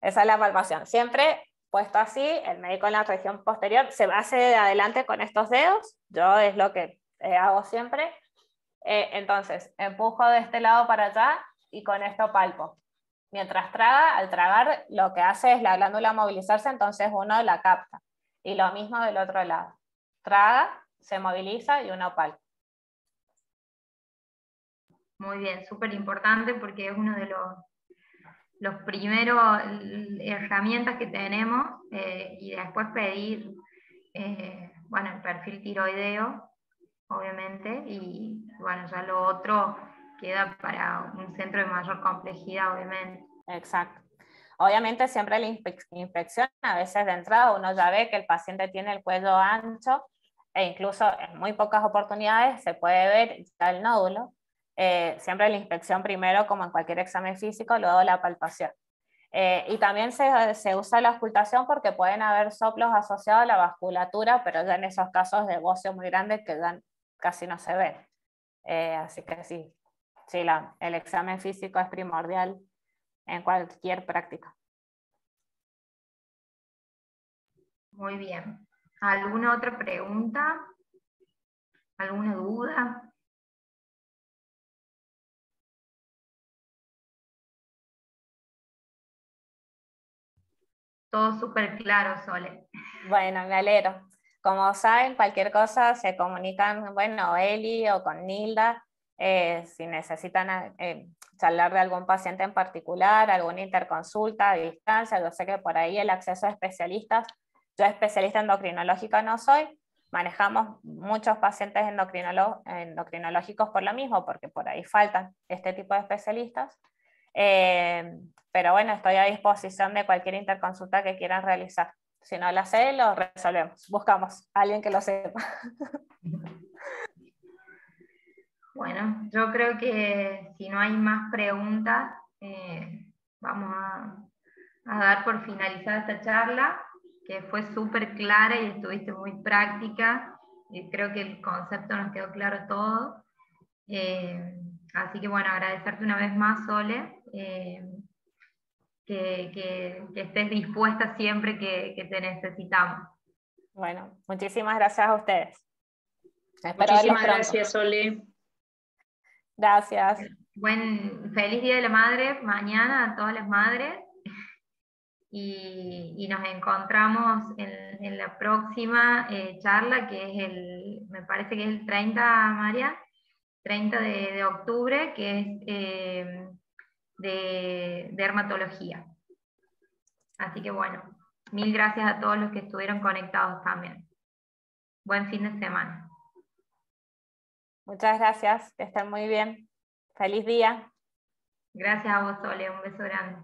Speaker 3: Esa es la palpación. Siempre puesto así, el médico en la región posterior se hace de adelante con estos dedos. Yo es lo que hago siempre. Entonces, empujo de este lado para allá y con esto palpo. Mientras traga, al tragar lo que hace es la glándula movilizarse, entonces uno la capta. Y lo mismo del otro lado. Traga, se moviliza y uno palpa.
Speaker 2: Muy bien, súper importante porque es uno de los primeros herramientas que tenemos y después pedir, bueno, el perfil tiroideo, obviamente, y bueno, ya lo otro queda para un centro de mayor complejidad, obviamente.
Speaker 3: Exacto. Obviamente siempre la inspección, a veces de entrada uno ya ve que el paciente tiene el cuello ancho e incluso en muy pocas oportunidades se puede ver ya el nódulo. Siempre la inspección primero, como en cualquier examen físico, luego la palpación. Y también se usa la auscultación porque pueden haber soplos asociados a la vasculatura, pero ya en esos casos de bocio muy grandes que ya casi no se ven. Así que sí, el examen físico es primordial en cualquier práctica.
Speaker 2: Muy bien. ¿Alguna otra pregunta? ¿Alguna duda? Todo súper claro, Sole.
Speaker 3: Bueno, me alegro. Como saben, cualquier cosa se comunican, bueno, Eli o con Nilda, si necesitan charlar de algún paciente en particular, alguna interconsulta a distancia. Yo sé que por ahí el acceso a especialistas, yo especialista endocrinológica no soy, manejamos muchos pacientes endocrinológicos por lo mismo, porque por ahí faltan este tipo de especialistas. Pero bueno, estoy a disposición de cualquier interconsulta que quieran realizar. Si no la sé, lo resolvemos. Buscamos a alguien que lo sepa.
Speaker 2: Bueno, yo creo que si no hay más preguntas, vamos a dar por finalizada esta charla, que fue súper clara y estuviste muy práctica. Y creo que el concepto nos quedó claro todo. Así que bueno, agradecerte una vez más, Sole, que estés dispuesta siempre que te necesitamos.
Speaker 3: Bueno, muchísimas gracias a ustedes. Espero
Speaker 4: Muchísimas
Speaker 3: verlos
Speaker 4: gracias, Sole.
Speaker 3: Gracias.
Speaker 2: Feliz Día de la Madre mañana a todas las madres y nos encontramos en la próxima charla que es me parece que es el 30, María, 30 de octubre, que es de dermatología. Así que bueno, mil gracias a todos los que estuvieron conectados también. Buen fin de semana.
Speaker 3: Muchas gracias, que estén muy bien. Feliz día.
Speaker 2: Gracias a vos, Sole, un beso grande.